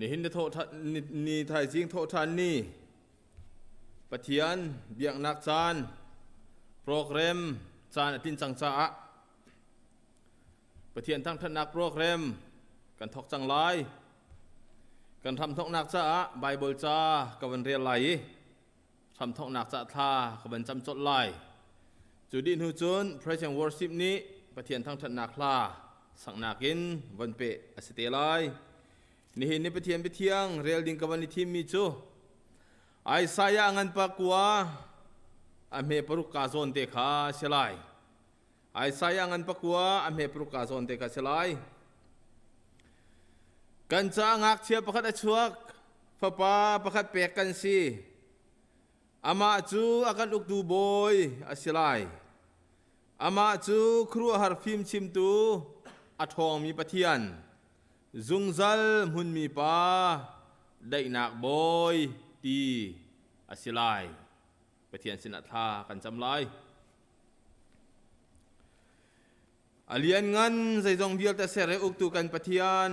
นี่หินโทษนี่ไทยจิงโทษทันนี่ปะเทียนเบียงนักจานโปรแกรมจานตินจังจ้าปะเทียนทั้งทนักโปรแกรมกันทอกจังไลกันทำทอกนักจ้าไบเบิลจ้ากับวันเรียนไหลทำทอกนักจ้าท่ากับวันจำจดไหลจุดดินหูจุนพระเจ้า worship นี้ปะเทียนทั้งทนักลาสังนากินวันเปะอสเตไลนี่เห็นนี่ปะเทียนไปเที่ยงเรียลดิงกับวันทีมมีจูไอสายงันปากว่าอเมปรุกาโซนเตขาเสลายไอสายงันปากว่าอเมปรุกาโซนเตขาเสลายกันจะงักเชียประคัดชวกฟ้าป้าประคัดเปกกันสิอามาจูอากันอุกดูบอยอเสลายอามาจูครัวฮาร์ฟิมชิมตูอัทองมีปะเทียนจุงซัลมุนมีป้าได้นักบอยตีอสิไลปะเทียนสินัทากันจำไลอเลียนงันใจจงเบียลแต่เสรอุกตูกันปะเทียน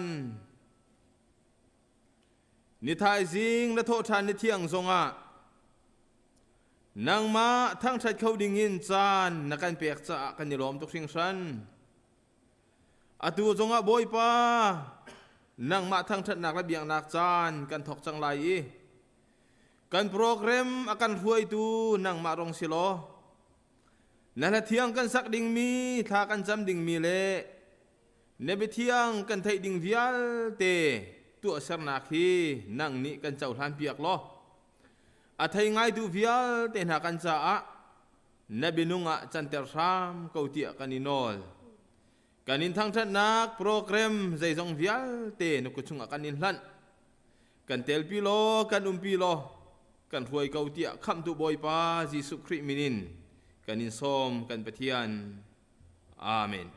นิทายจิงและโทษทานนิเทียงทรงะนางมาทั้งชัดเขาดิ่งหินจานนักการเปียกจะกันยลอมตุกสิ่งฉันอตูจงะบอยป้านางมาทั้งชัดนักและเบียงนักจานกันถกจังไลกันโปรแกรมอาการห่วยตูนางมารองสิโลนั่นแหละเที่ยงกันสักดิ่งมีท่ากันจำดิ่งมีเล่เนบเที่ยงกันไทยดิ่งวิลเตตัวเสนาคีนางนี้กันเจ้าทานเปียกล้ออาไทยง่ายตูวิลเตหากันจ้าเนบินุงะจันเตอร์ชามเกาเตียกันนินอลกันนินทั้งชัดนักโปรแกรมใจจงวิลเตนุกุชุงกันนินลันกันเตลปิโลกันปิโลกันรวยเกาเตียคำตุบอยป้าจิสุคริมินินกันนินสมกันปะเทียนอาเมน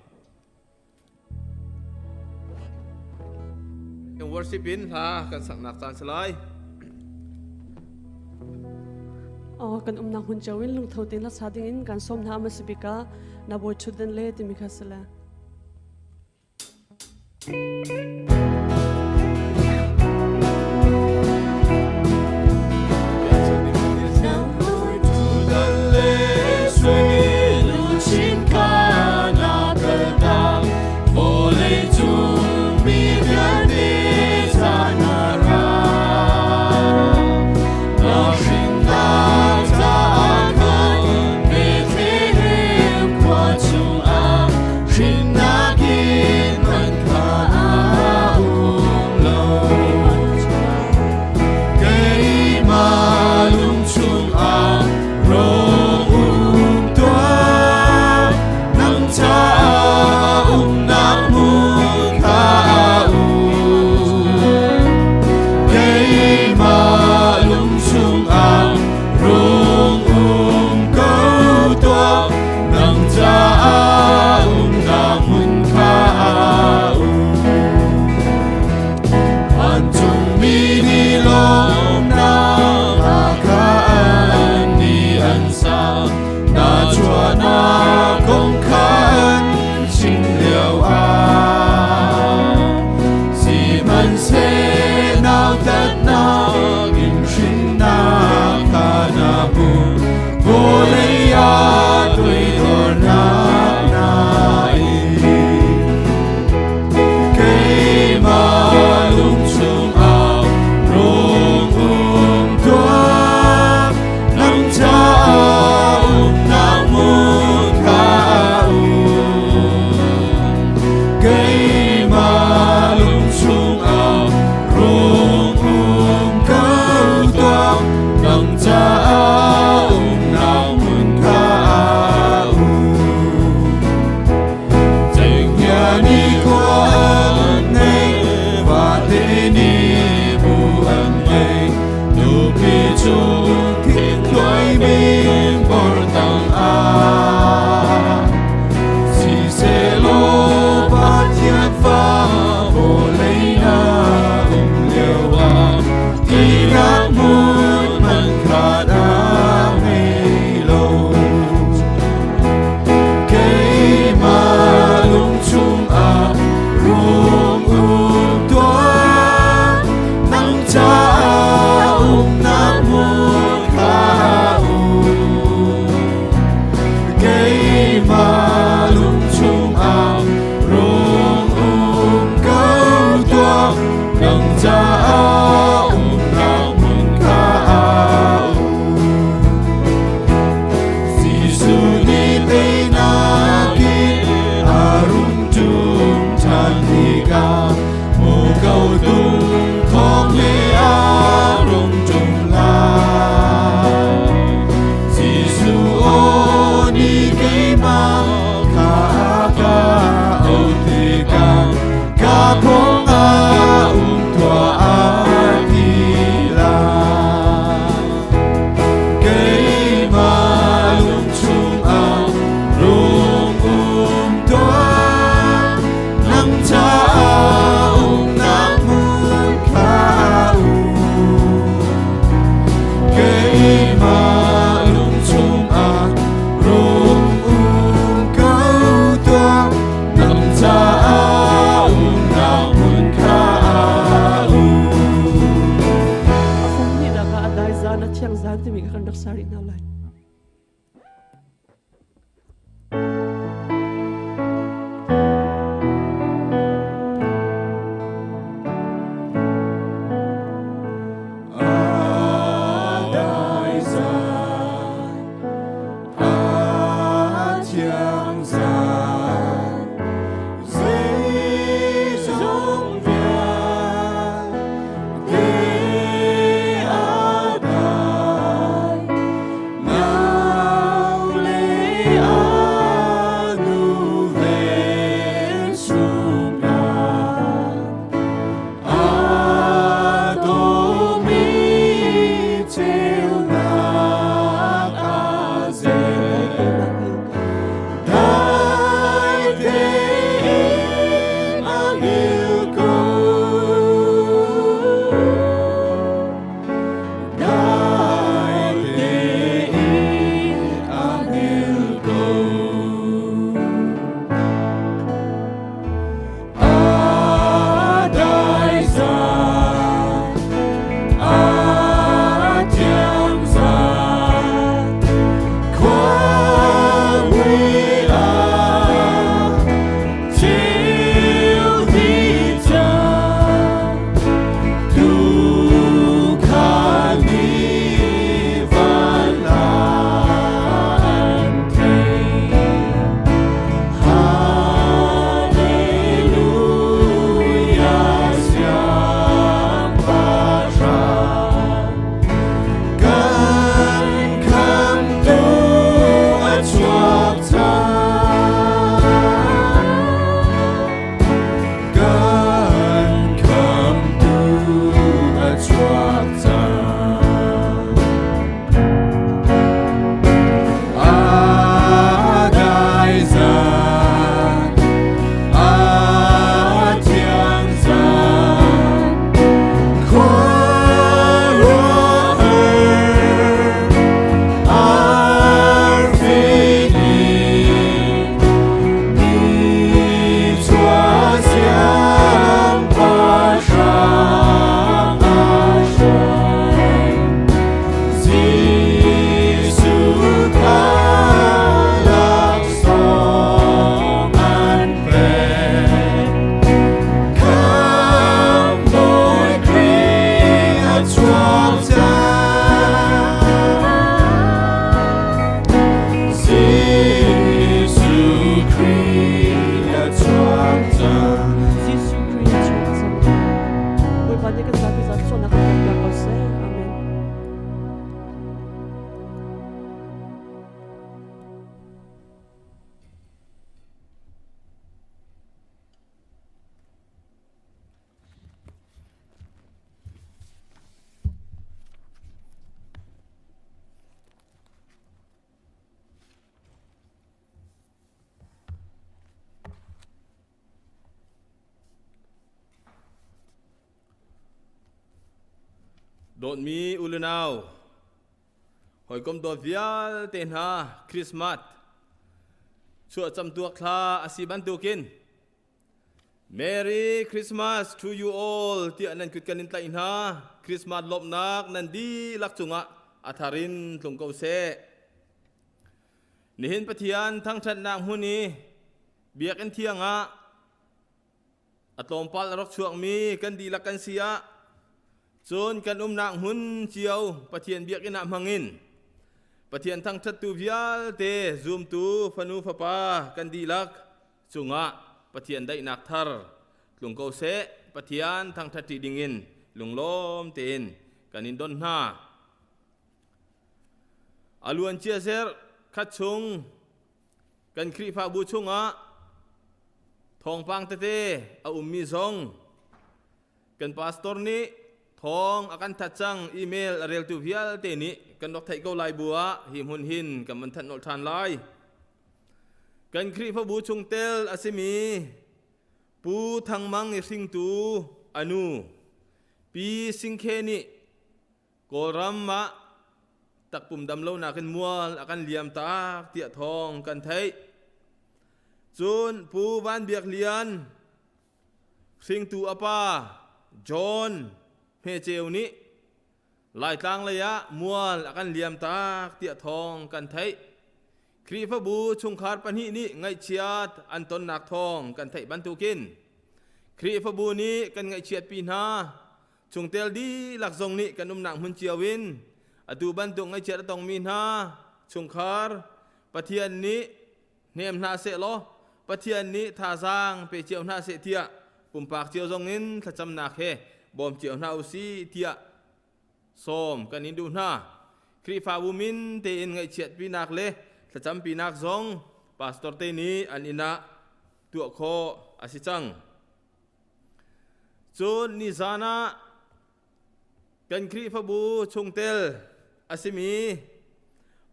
ยัง worship in ฮะกันสักนักจานสลายกันนักหุ่นเจ้าวินลุงเท่าตินลักษณะดิ่งกันสมน้ำมาสิบิกานาบอยชุดเดินเล่ติมิคาสละ She thiang zan te mi kan rak sari na lai Don't mi ulenaw. Hoy kom do vial ten ha Christmas. Chua cham tuak thla asiban tukin. Merry Christmas to you all. Ti anan kut kanin tla in ha. Christmas lop nak nan di lak chunga atharin tlungko se. Nihin pathian Thawngṭha nak huni biak en thianga. Atlompal rok chuak mi kan di lak kan sia. Chon kan nak hun chiao pathian biak ina mangin. Pathian Thawngṭha tu vial te zoom tu fanu papa kan di lak chunga pathian dai nak thar tlungko se pathian Thawngṭha ti dingin lunglom ten kanin don na aluan chia ser khat chung kan khri pha bu chunga thong pang te a ummi zong kan pastor ni thong akan thachang email rel tu vial te ni kan dok thai ko lai bua him hun hin kan man than nol than lai kan khri pha bu chung tel asimi pu thang mang ni sing tu anu pi sing khe ni koram ma tak pum dam lo na kan mual akan liam tak tia thong kan thai chun pu van biak lian sing tu apa John he cheu ni ลายตังเลยะมัวละกันเลียมตาเตียทองกันไทยครีฟบูชุงคาร์ปันหินี่ไงเชียดอันตนนักทองกันไทยบรรทุกินครีฟบูนี้กันไงเชียดปีนาชุงเตลดีหลักทรงนี้กันนุ่มหนังมุนเจียวินอดูบรรทุกไงเชียดตองมีนาชุงคาร์ปะเทียนนี้เนียมนาเสลอปะเทียนนี้ท่าสร้างไปเจียวนาเสเทียปุ่มปากเจียวทรงนินถ้าจำหนักเฮบอมเจียวนาอุซีเทียส้มกันนินดูนาครีฟาบูมินเตอินไงเชียดปีนักเลถ้าจำปีนักซองปาสตอร์เตนี้อันอินะตัวโคอาศิจังจูนนิซานะกันครีฟาบูชงเตลอาซิมี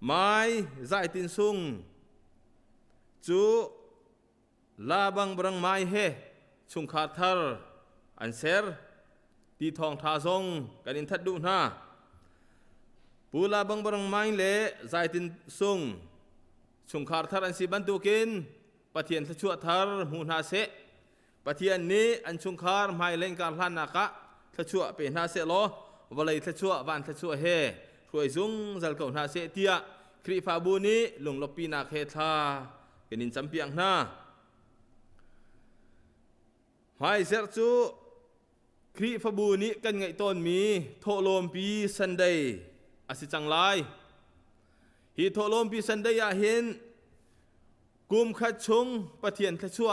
ไม้ใจตินซุงจูลาบังบรังไม้เฮชุงคาทาร์อันเซอร์ตีทองทาซงกันอินทัดดูนาปูลาบังบรังไม้เล่ใจตินซุงชุงคาทาร์อันสีบันตุกินปะเทียนทชัวทาร์มูนาเซปะเทียนนี้อันชุงคาร์ไม้เล่นการลันนักะทชัวเป็นนาเซโลวลัยทชัววันทชัวเฮรวยซุงจัลกาวนาเซเตียครีฟาบูนี้ลงลบปีนาเคทากันอินจำเปียงนาไฮเซอร์จูครีฟาบูนี้กันไงต้นมีโทโลมปีซันเดย์อาศิจังไลฮีโทโลมปีซันเดย์เห็นกุมขัดชงปะเทียนทชัว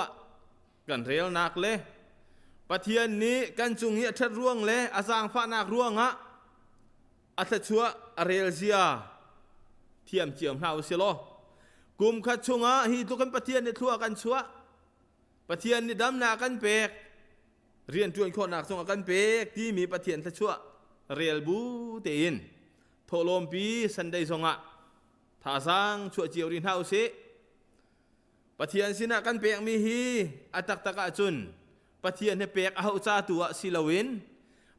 กันเรียวนักเลยปะเทียนนี้กันจุงเหียทัดร่วงเลยอาจารย์ฟ้านักร่วงฮะอัตชัวอเรลเซียเทียมเจียมหาวเสียโลกุมขัดชงฮะฮีตุกันปะเทียนในทั่วกันชัวปะเทียนนี่ดำนากันเปกเรียนจวนคนหนักส่งกันเปกที่มีปะเทียนทชัวเรียลบูเตีนโทโลมปีสันเดย์ส่งอะท่าสร้างชัวเจียวรินหาวเสปะเทียนสินะกันเปกมีฮีอัตักตะกะจุนปะเทียนในเปกอาหุจาตัวสิลาวิน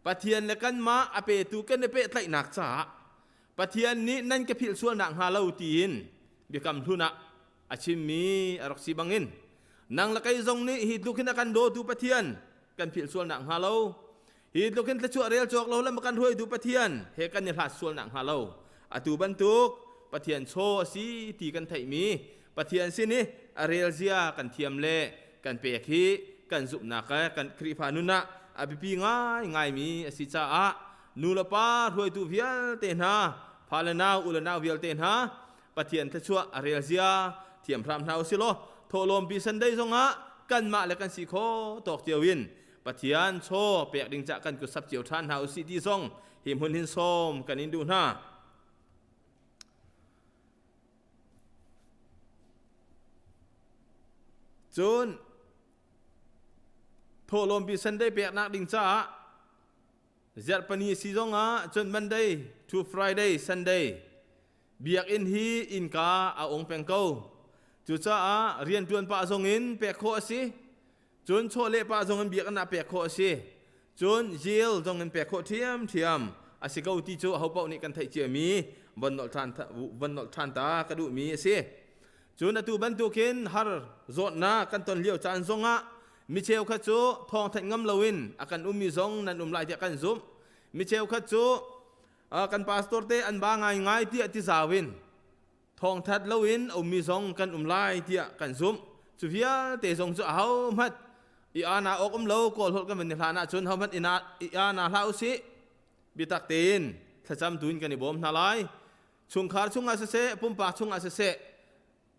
ปะเทียนในกันมาอเปตูกันในเปกไตหนักจ้าปะเทียนนี้นั่นก็ผิดส่วนหนักหาเลาตีนเบียกำทุนะอาชิมีอรักสีบังอินนางละไกซงนี้ฮิตลุกินกันโดตูปะเทียนกันผิดส่วนหนักหาเลาฮิตลุกินตะชัวเรียลจอกเราแล้วมากันรวยดูปะเทียนเฮกันเนี่ยหลัดส่วนหนักหาเลาอตูบันทุกปะเทียนโชสีตีกันไทยมีปะเทียนสินี่อเรียลเซียกันเทียมเล่กันเปียกีกันสุบนักกันครีฟานุนะอภิปีง่ายมีสิจ้านูละป้ารวยตูเพียลเตนฮาพาลนาอุลนาเวียลเตนฮาปะเทียนตะชัวอเรียลเซียเทียมพรำนาวสิโลโทโลมปีสันได้ซงฮะกันมาและกันสีโคตอกเจียววินปะเทียนโชเปียกดิงจากกันกุสับเจียวท่านหาวสิที่ซงหิมหุนหินส้มกันอินดูนาจนโทโลมปีสันได้เปียกนักดิงจ้าเจ็ดปนีซีซงฮะจนมันได้ to Friday Sunday เบียกอินฮีอินกาอาองเป็งเก้าจุจ้าเรียนจวนป่าทรงอินเปียกโคสิจนโชเลป่าทรงอินเบียกนักเปียกโคสิจนเจลทรงอินเปียกโคเทียมอาศิเก้าที่จูเขาเป่านี่กันไทยเจียมีวันนอทันตากระดูมีสิจนอตูบันตุกินฮาร์โจนากันตอนเลี้ยวจานซงะมิเชลขัดจูทองถังงำลวินอากันมีซงนันลายเดียกันซุมมิเชลขัดจูกันปาสตอร์เตอันบางง่ายที่อธิสาวินทองทัดลวินมีซงกันลายเดียกันซุมสุฟียเตซงจูเอามัดอีอานาอกเลวกอลหดกันเป็นฐานะชนเขามัดอีอานาลาวสิบิตักเตนถ้าจำตุนกันในบ่มนาลายชุงคาร์ชุงอาเซปุ่มปากชุงอาเซ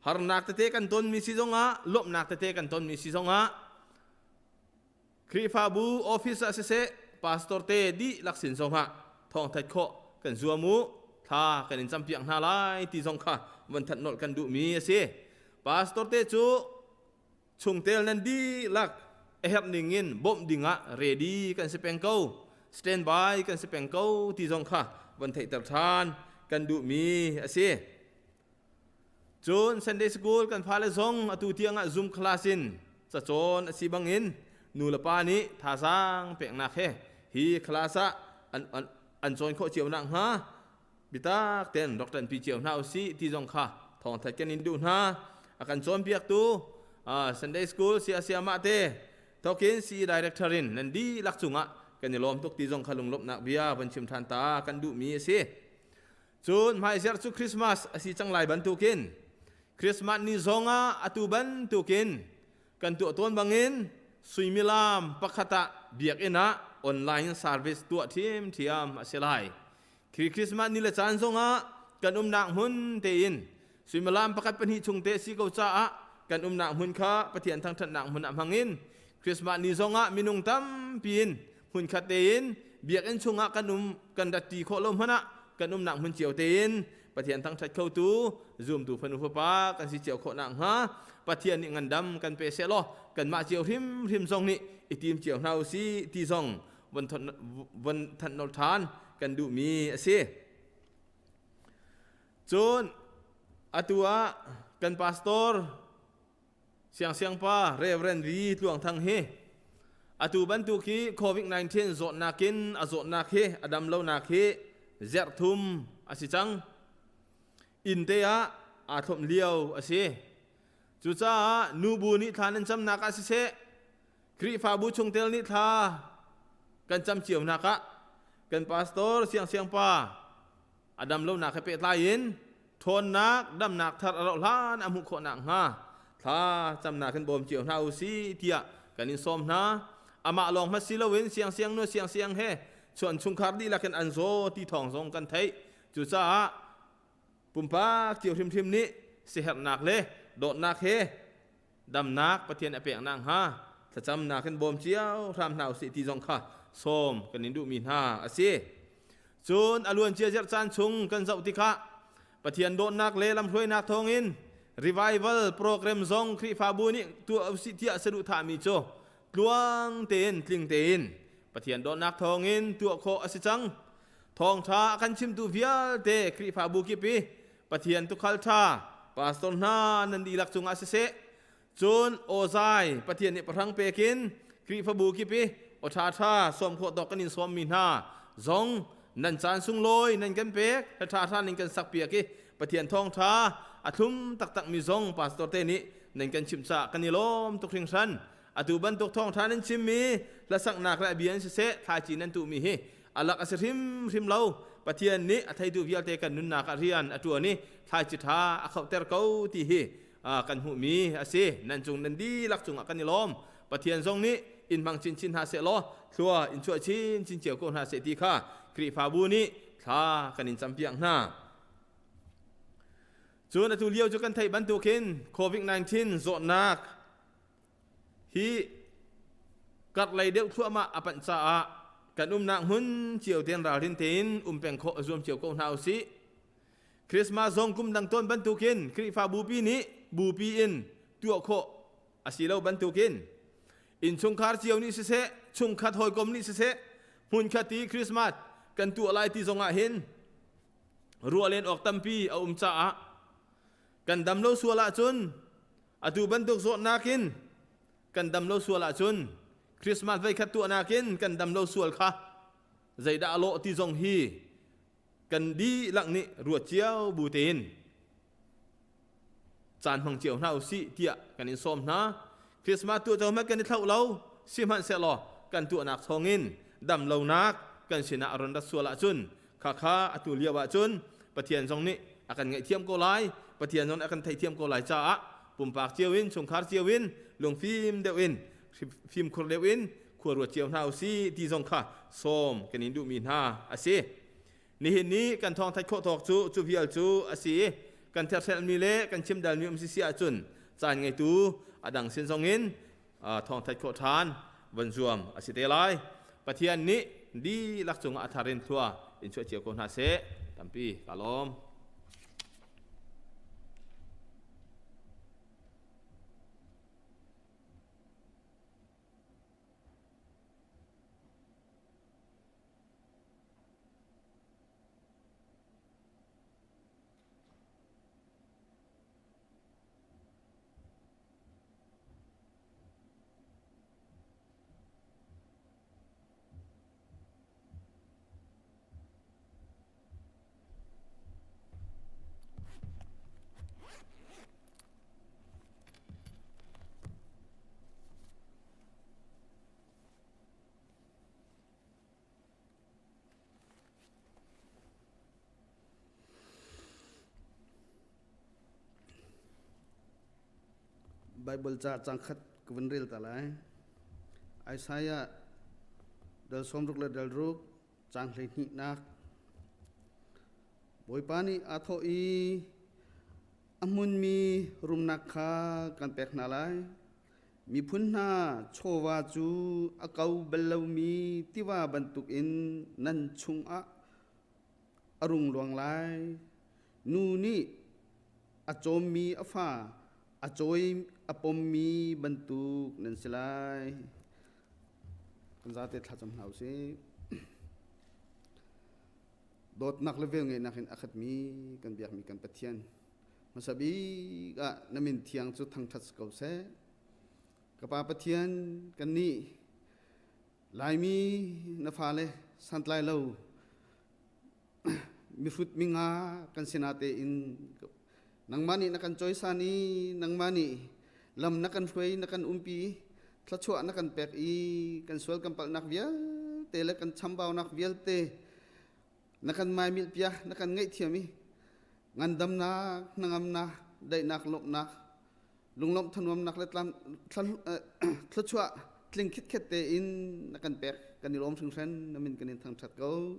ฮาร์นักเตะกันต้นมีซีซงะลบนักเตะกันต้นมีซีซงะครีฟาบูออฟฟิศอาเซปาสตอร์เตดีลักษินซงะทองทัดโคกันซัวมูท่ากันจำเปียงนาลายตีซงค่ะวันทัดนอดกันดูมีเซปาสตอร์เตจูชุงเตลนันดีลักเฮบนิงินบ่มดิงะเรดี้กันสเปงเก้าสแตนบายกันสเปงเก้าตีซงค่ะวันทัดตัดทานกันดูมีเซจนซันเดย์สกูลกันพาเลซงอตูเทียงซุมคลาสินจะจนสีบังอินนูละปานี้ท่าสร้างเปียงนักเฮฮีคลาสะอันจนโคเจียวนักฮะบิตาเต้นดอกตันปีเจียวนาอุซีที่จงค่ะทองทัดกันอินดูนะอาการจนเปียกตูซันเดย์สกูลเสียมาเตทอกินซีไดเรกเตอรินนันดีลักจุงะก กันยลอมตุกตีจงขลุงลบนักเบียวันชิมทันตากันดูมีสิจูนไม่เสียสุคริสต์มาสอสิจังไรบันทุกินคริสต์มาสนี่จงอตุบันทุกินกันตัวต้นบังอินสุยมิลามปักตะเบียกอินะออนไลน์ซาร์วิสตัวทีมที่อเสลายคริสต์มาสนี่ละจานจงกันนักหุ่นเตอินสุยมิลามปักเป็นหิชงเตสิกาวจ้ากันนักหุ่นข้าปะเทียนทั้งทันนักหุ่นอับหังอินคริสต์มาสนี่จงมินุงตั้มปีนหุ่นขัดเตอินเบียกอินชงกันดัดตีโคลมหนะกันนักหุ่นเจียวเตอินปะเทียนทั้งชัดเข้าตูซูมตูพนุฟปากันสิเจียวโคนังฮะปะเทียนนี่งันดำกันเปเสลอกันมาเจียวริมซองนี่อีทีมเจียวนาซีที่ซองวันทันนทานกันดูมีเสจนอตัวกันพาสตอร์เสียงป้าเรเวรนดีตวงทางเฮอตัวบันทุกีโควิด-19 จดนักินจดนักเฮอดัมเล่านักเฮเจรทุมอสิจังอินเตียอาทมเลียวอสิจุจ้านูบูนิทานันจำนักอสิเสคริฟาบูชงเตลนิทากันจำเจียวนักกันพาสตอร์เสียงป้าอดัมเล่านักเปตลายินทนนักดำนักทัดอรลานอมุขนักฮะถ้าจำนักกันบ่มเจียวนาอุซีเทียกันอินซอมนะอามาลองมาซิลาวินเสียงนัวเสียงเฮชวนชุงคาร์ดีละกันอันโซที่ทองทรงกันไทยจุจ้าปุ่มปาเจียวทิมนี้เสียหนักเลยโดดนักเฮดำนักประเทียนอเปียงนางฮะถ้าจำนักกันบ่มเจียวทำนาอุซีที่ทรงค่ะส้มกันนินดูมีนาอาซีจนอลวนเจียจัดจานชุงกันเจ้าติคะประเทียนโดดนักเลลำถ้วยนักทองอินRevival โปรแกรมซองคริฟาบูนี่ตัวอุสิเทียสะดุธามิโจลวงเตนตลิงเตนปะเทียนโดนักทองอินตัวโคอสิจังทองท้ากันชิมตูเวียเตคริฟาบูกิปีปะเทียนตุคัลทาปาสตอนนานันดีลักจุงอาเซเซจูนโอไซปะเทียนนิปรังเปกินคริฟาบูกิปีโอทาทาสมโคดอกกันินสวมมินาซองนันจานซุงลอยนันกันเปกทาทานันกันสักเปียกิปะเทียนทองท้าอาทุมตักมีซองปาสตอร์เตนินันกันชิมซากันนิลมตุกทิงชันอาตูบันตุกทองทานันชิมมีและสักนักและเบียนเสทาจีนันตุมีเฮอัลลักอัสริมเล่าปะเทียนนี้อัทายดูวิลเตกันนุนนักเรียนอัตัวนี้ทายจิตาอักเตอร์เขาที่เฮกันหูมีอาเซนันจุงนันดีลักจุงกันนิลมปะเทียนซองนี้อินบังชินหาเสลอทัวอินชัวชินเจียวโกนหาเสตีค่ะคริฟาบูนี้ทากันอินจำเปียงหน้าจนตัวเลี้ยวจุกันไทยบรรทุกินโควิด-19 จดนักฮีกัดไหลเดียวทั่วมาอปัญชากันนักหุ่นเจียวเตียนราวทินเตียนเป็นโครวมเจียวกงเฮาสิคริสต์มาสซองกุมดังต้นบรรทุกินคริฟาบูปีนี้บูปีอินตัวโคอาศิเลวบรรทุกินอินชงคาร์เจียวนี่เสชงคัดหอยกลมนี่เสหุ่นคตีคริสต์มาสกันตัวลายที่ทรงอาเห็นรัวเล่นออกตัมปีเอาจ้ากันดำโลสัวละจุนอดูบันทุกโซนากินกันดำโลสัวละจุนคริสต์มาสไว้ขัดตัวนากินกันดำโลสัวค่ะใจดาโลที่ทรงฮีกันดีหลังนี้รัวเจียวบูเตนจานของเจียวน่าอุสิเตียกันอินซอมนะคริสต์มาสตัวเจ้าแม่กันในเท่าเราสิมันเสลอกันตัวนักทองอินดำโลนักกันชนะอรุณรัสัวละจุนข้าอตุเลียวะจุนปะเทียนทรงนี้อากันไงเทียมโกไลปะเทียนนนอากันไทยเทียมโกไลจ้าปุ่มปากเจียววินชงคาร์เจียววินลงฟิล์มเดวินฟิล์มครัวเดวินครัวรัวเจียวนาอุซีที่ทรงค่ะส้มกันอินดูมีนาอาเซนี่เห็นนี้กันทองไทยโคตอกจูวิลจูอาเซกันเทอร์เซลมีเล่กันชิมดัลมิอุมซิเซียจุนจานไงตูอดังเซนซองอินทองไทยโคทานวันรวมอาเซเตไลปะเทียนนี้ดีลักจงอัฐารินทัวอินช่วยเจียวคนหาเซตัมปีกาลอม Bible cha changkhat kwenril talai Isaiah dal somruk le dal ruk chang le ni nak boipani atho I amun mi rumnak kha kan pek nalai mi phunna chowa chu akau belau mi tiwa bantuk in nan chung a arung luang lai nu ni achom mi afa achoi apom mi bantuk nan silai kan zate thacham hau se dot nak level ngai nakin akhat mi kan biak mi kan pathian masabi ga namin thiang chu thangthat kau se kapa pathian kan ni lai mi na phale santlai lo mi fut mi nga kan sinate in nang mani nakan choisani nang mani lam nakan hroi nakan umpi thlachua nakan pek I kan sual kan pal nak vial te le kan chambau nak vial te nakan mai mil pia nakan ngai thiami ngandam na nangam na dai nak lop nak lunglom thanom nak le tlam thlachua tling khit khet te in nakan pek kan ni lom sung san namin kan in thang that ko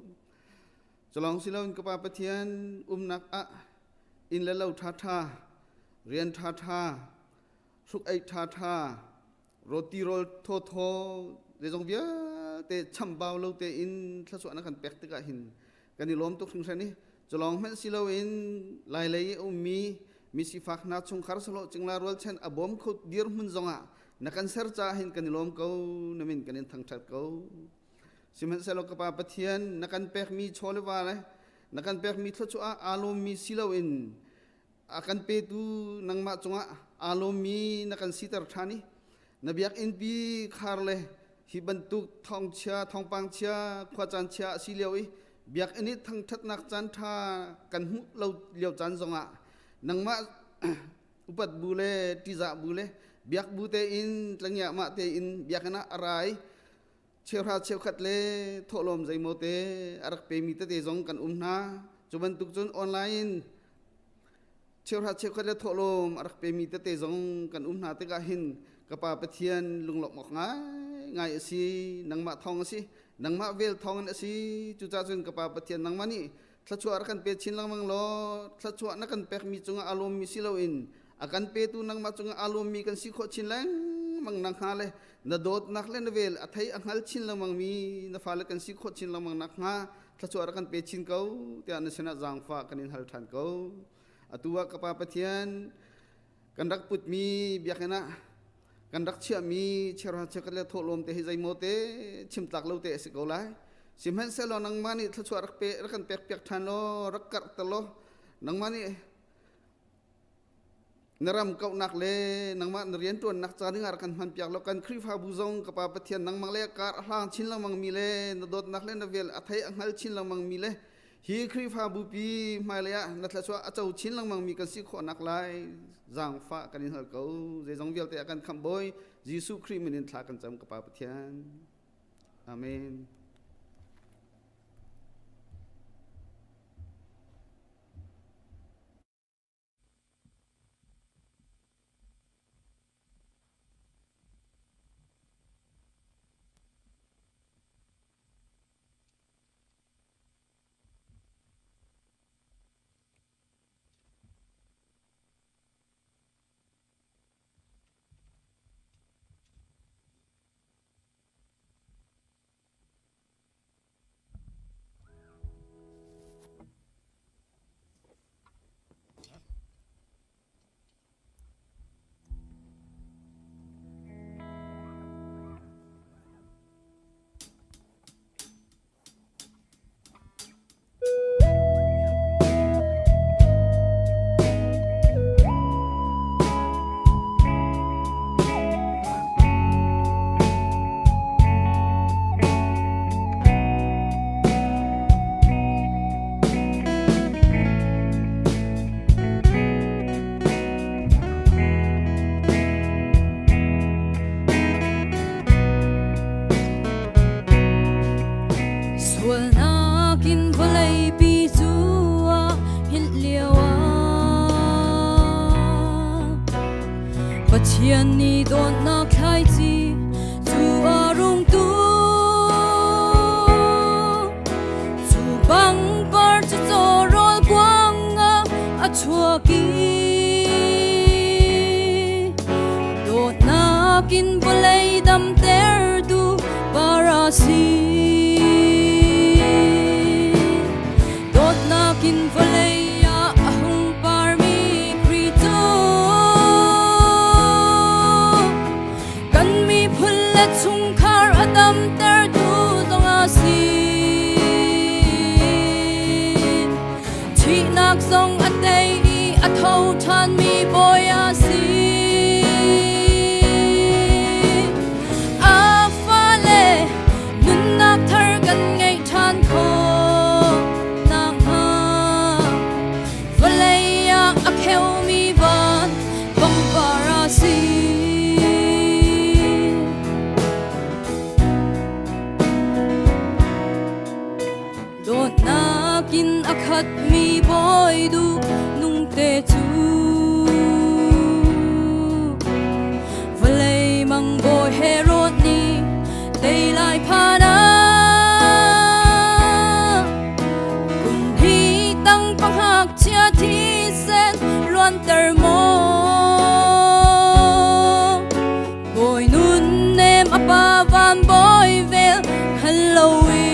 chalong silon ka pa pathian nak a in la lo tha tha rian tha tha suk ai tha tha roti roll tho tho de jong bia te chambau lo te in thlachua nakan pek te ka hin kan ni lom tok sung san ni chalong men silo in lai lai mi si fak na chung khar salo chingla rol chen abom khut dir mun zonga nakan ser cha hin kan ni lom ko namin kan in thang that ko simen selo ka pa pathian nakan pek mi chole wala nakan pek mi thlachua alom mi silo in akan pe tu nang ma chunga alom mi nakan sitar thani nabiak in pi kharle hi bantuk thongcha thongpangcha khwachan cha siloi biak ini thang that nak chan tha kan hu lo liao chan zonga nangma upat bule tiza bule biak bute in tlangya ma te in biakana arai chewra chew khat le tholom jai mote arak pe mi te jong kan na chuban tuk chun online chewra chew khat le tholom arak pe mi te jong kan na te ka hin kapa pathian lunglok mok ngai si nangma thong si nangma vel thong si chu cha chun kapa pathian nangma ni thlachua kan pe chin lang mang lo thlachua na kan pek mi chunga alom mi silo in akan pe tu nangma chunga alom mi kan si kho chin lang mang nang khale na dot nak le na vel athai angal chin lang mang mi na fale kan si kho chin lang mang nak nga thlachua kan pe chin ko te an sena jang fa kan in hal than ko atua kapa pathian kan rak put mi biakena kan rak chia mi chera chekale tholom te hizai mote chimtak lo te se ko lai simhan selo nang mani thlachua rak pe rakan pek pek than lo rak kar talo nang mani naram kau nak le nang ma rian tuan nak chani ngar kan han piak lo kan khri pha bu zong ka pa pathian nang mang le kar hlang chin lang mang mi le na dot nak le na vel athai angal chin lang mang mi le hi khri pha bu pi mai le na thlachua achau chin lang mang mi kan si kho nak lai jang fa kan in hal ko je jong vel te kan kham boy jisu khri min thla kan cham ka pa pathian amen Pathian ni don na khai chi chu arung tu chu bang par chu rol quang a chua ki don na kin volei dam ter du parasi don na kin volei song a day a Thawngṭha mi boy a si a Vawlei nun nak thar kan ngai than kho nang ha Vawlei a kheu mi ban bang para si don nakin akhat mi boy du nung te chu Vawlei mang boy herod ni te lai phana kum hi tang pang hak chia thi sen luan ter mo boy nun nem apa van boy vel Halloween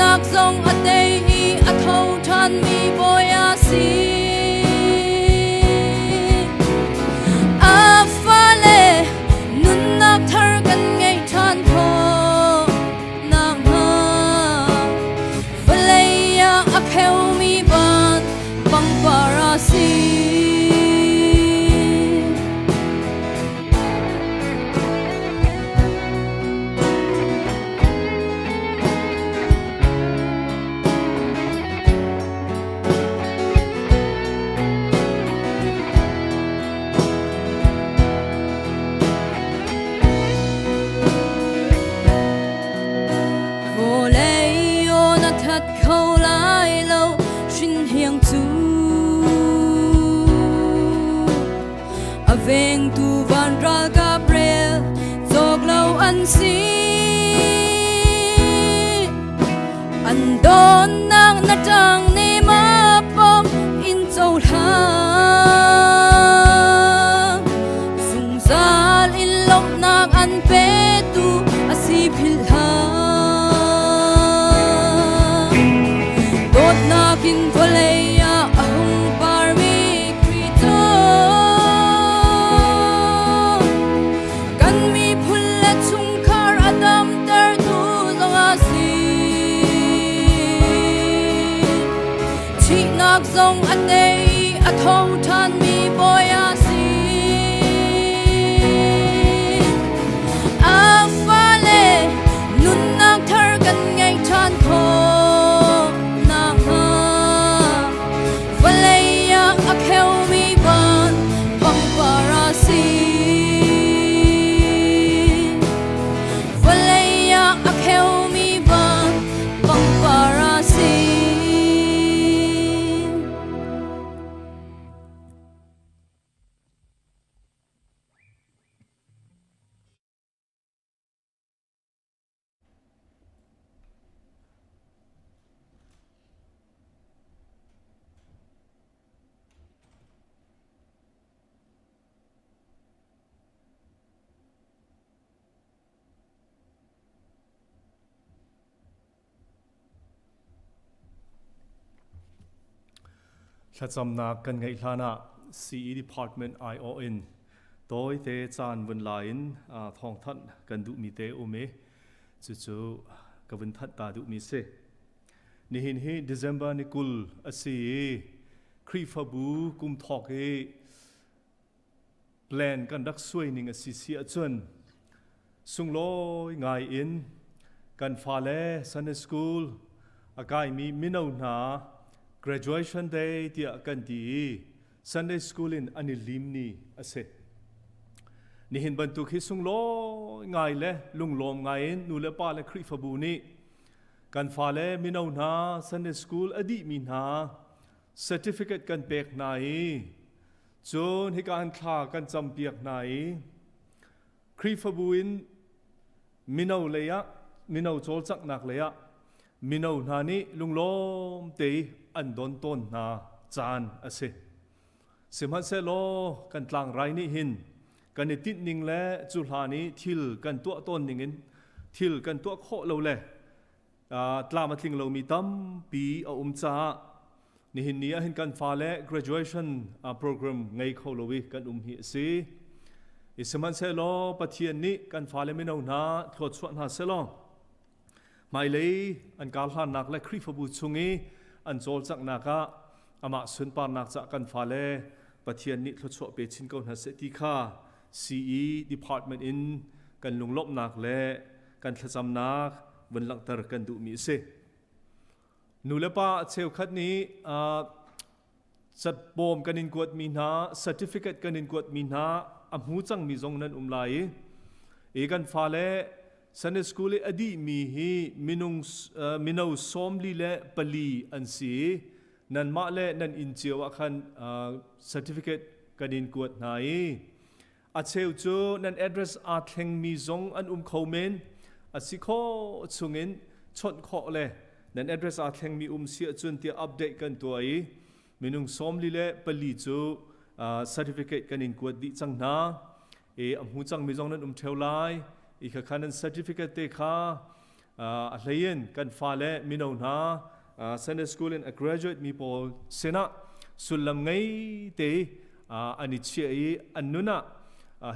nak song a day a Thawngṭha mi boy a si a Vawlei nun nak thar kan ngai than kho nang ha Vawlei a kheu mi ban bang para si khâu lai lâu xin hiền chú a veng tu van ra Gabriel dog lâu ăn xin ăn đón nang na trang ni ma pom in châu tha sung za in lom nak ăn pe tu a si phil ha kin Vawlei a hung par mi krito kan mi phul le chung khar adam ter tu zonga si chi nak zong a day a Thawngṭha mi boy a si a Vawlei nun nak thar kan ngai than kho Chimtu kan ngai hlana CE Department ION toy te chan vun lain Thawngṭha kan du mi te ume chu ka vun that ta du mi se ni hin hi December ni kul asi khrifabu kum thok he plan kan dak suai ning asi si achun sungloi ngai in kan Vawlei Sunday School akai mi minau na graduation day tia kan ti Sunday school in anilim ni ase ni hin bantu khi sung lo ngai le lung lom ngai nu le pa le khri fabu ni kan fa le minau na Sunday school adi min ha certificate kan pek nai chon hi kan thla kan cham piak nai khri fabu in minau le ya minau chol chak nak le ya minau na ni lung lom te an don ton na chan ase simhan se lo kan tlang rai ni hin kan tit ning le chu hla ni thil kan to ton ning in thil kan to kho lo le tla ma thling lo mi tam pi a cha ni hin nia hin kan fa le graduation program ngai kho lo wi kan hi si isman se lo pathian ni kan fa le mi no na thlot chuan ha se lo mai le an kal han nak le khri fabu chungi an chol chak naka ama sun par nak cha kan fa le pathian ni thlot chu pe chin ko na se ti kha CE department in kan lunglop nak le kan thacham nak wan laktar kan du mi se nu le pa cheu khat ni chat bom kan in kuat mi na certificate kan in kuat mi na amhu chang mi zong nan umlai e kan fa le Sunday school adi mi hi minau somli le pali an si nan ma le nan in chiawa khan certificate kan in kuat nai a cheu chu nan address a thleng mi zong an khomen a sikho chungin chon kho le nan address a thleng mi sia chun ti update kan tuai minung somli le pali chu certificate kan in kuat di chang na e amhu chang mi zong nan theulai i kha khanan certificate te kha a hlein kan fa le mino na Sunday school in a graduate mi pol sena sulam ngai te ani che i annuna